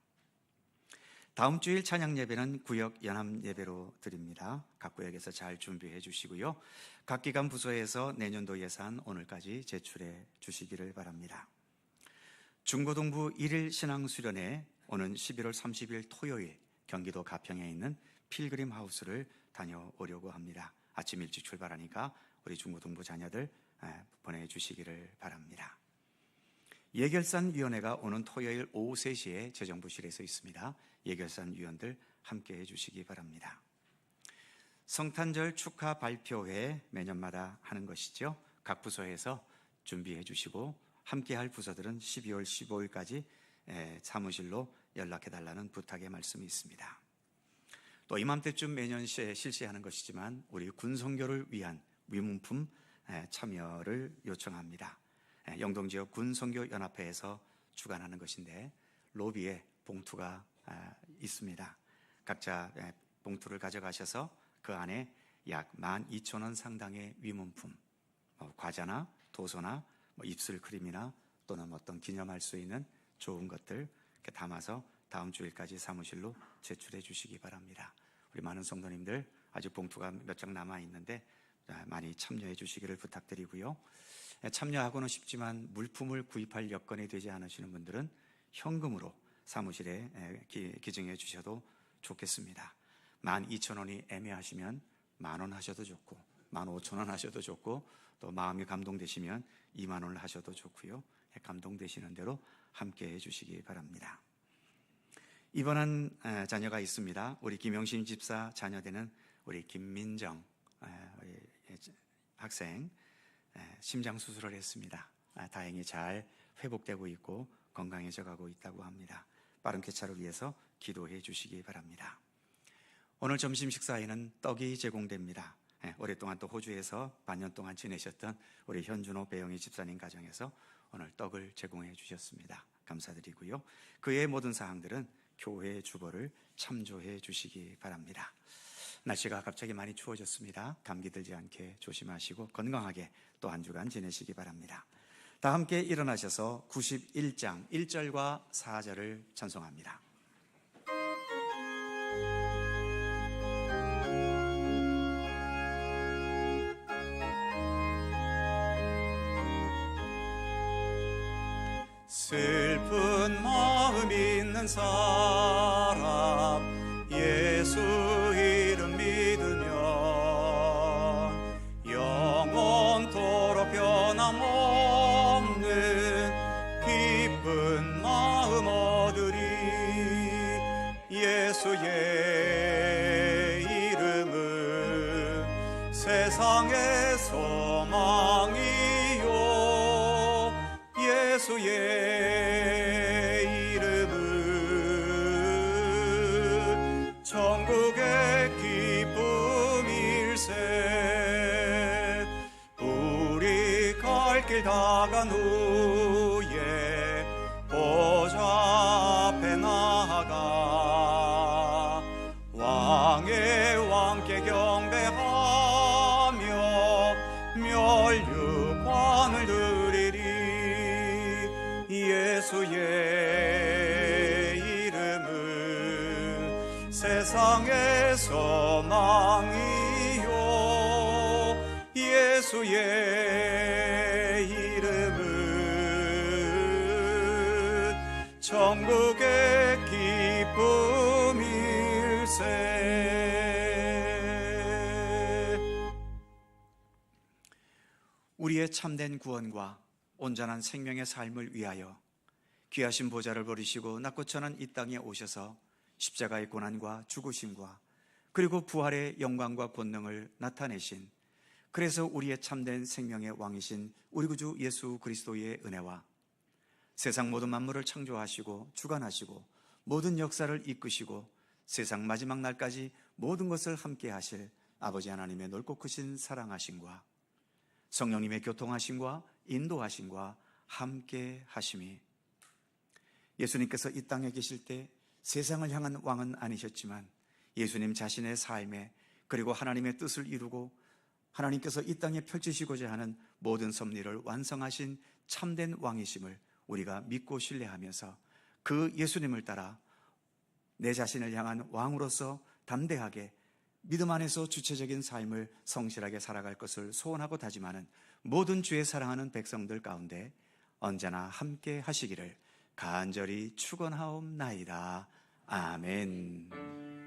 Speaker 1: 다음 주일 찬양 예배는 구역 연합 예배로 드립니다. 각 구역에서 잘 준비해 주시고요. 각 기관 부서에서 내년도 예산 오늘까지 제출해 주시기를 바랍니다. 중고등부 1일 신앙수련회 오는 11월 30일 토요일 경기도 가평에 있는 필그림 하우스를 다녀오려고 합니다. 아침 일찍 출발하니까 우리 중고등부 자녀들 보내주시기를 바랍니다. 예결산위원회가 오는 토요일 오후 3시에 재정부실에서 있습니다. 예결산 위원들 함께해 주시기 바랍니다. 성탄절 축하 발표회 매년마다 하는 것이죠. 각 부서에서 준비해 주시고 함께할 부서들은 12월 15일까지 사무실로 연락해 달라는 부탁의 말씀이 있습니다. 또 이맘때쯤 매년 실시하는 것이지만 우리 군선교를 위한 위문품 참여를 요청합니다. 영동지역 군선교연합회에서 주관하는 것인데 로비에 봉투가 있습니다. 각자 봉투를 가져가셔서 그 안에 약 12,000원 상당의 위문품, 과자나 도서나 입술 크림이나 또는 어떤 기념할 수 있는 좋은 것들 이렇게 담아서 다음 주일까지 사무실로 제출해 주시기 바랍니다. 우리 많은 성도님들 아직 봉투가 몇 장 남아 있는데 많이 참여해 주시기를 부탁드리고요. 참여하고는 싶지만 물품을 구입할 여건이 되지 않으시는 분들은 현금으로 사무실에 기증해 주셔도 좋겠습니다. 12,000원이 애매하시면 10,000원 하셔도 좋고 15,000원 하셔도 좋고 또 마음이 감동되시면 20,000원을 하셔도 좋고요. 감동되시는 대로 함께해 주시기 바랍니다. 입원한 자녀가 있습니다. 우리 김영신 집사 자녀되는 우리 김민정 학생 심장 수술을 했습니다. 다행히 잘 회복되고 있고 건강해져 가고 있다고 합니다. 빠른 쾌차를 위해서 기도해 주시기 바랍니다. 오늘 점심 식사에는 떡이 제공됩니다. 오랫동안 또 호주에서 반년 동안 지내셨던 우리 현준호 배영희 집사님 가정에서 오늘 떡을 제공해 주셨습니다. 감사드리고요. 그 외의 모든 사항들은 교회 주보를 참조해 주시기 바랍니다. 날씨가 갑자기 많이 추워졌습니다. 감기 들지 않게 조심하시고 건강하게 또 한 주간 지내시기 바랍니다. 다 함께 일어나셔서 91장 1절과 4절을 찬송합니다. 슬픈 마음 있는 사람 예수 이름 믿으면 영원토록 변함없는 기쁜 마음 얻으리. 예수의 이름은 세상의 소망이요 예수의 이름은 천국의 기쁨일세. 우리 갈 길 다간 후에 보좌 앞에 나아가 왕의 왕 세상에서 망이요 예수의 이름은 천국의 기쁨일세. 우리의 참된 구원과 온전한 생명의 삶을 위하여 귀하신 보좌를 버리시고 낮고 천한 이 땅에 오셔서 십자가의 고난과 죽으심과 그리고 부활의 영광과 권능을 나타내신, 그래서 우리의 참된 생명의 왕이신 우리 구주 예수 그리스도의 은혜와 세상 모든 만물을 창조하시고 주관하시고 모든 역사를 이끄시고 세상 마지막 날까지 모든 것을 함께 하실 아버지 하나님의 넓고 크신 사랑하심과 성령님의 교통하심과 인도하심과 함께 하심이, 예수님께서 이 땅에 계실 때 세상을 향한 왕은 아니셨지만 예수님 자신의 삶에 그리고 하나님의 뜻을 이루고 하나님께서 이 땅에 펼치시고자 하는 모든 섭리를 완성하신 참된 왕이심을 우리가 믿고 신뢰하면서 그 예수님을 따라 내 자신을 향한 왕으로서 담대하게 믿음 안에서 주체적인 삶을 성실하게 살아갈 것을 소원하고 다짐하는 모든 주의 사랑하는 백성들 가운데 언제나 함께 하시기를 간절히 축원하옵나이다. 아멘.
Speaker 3: 아멘.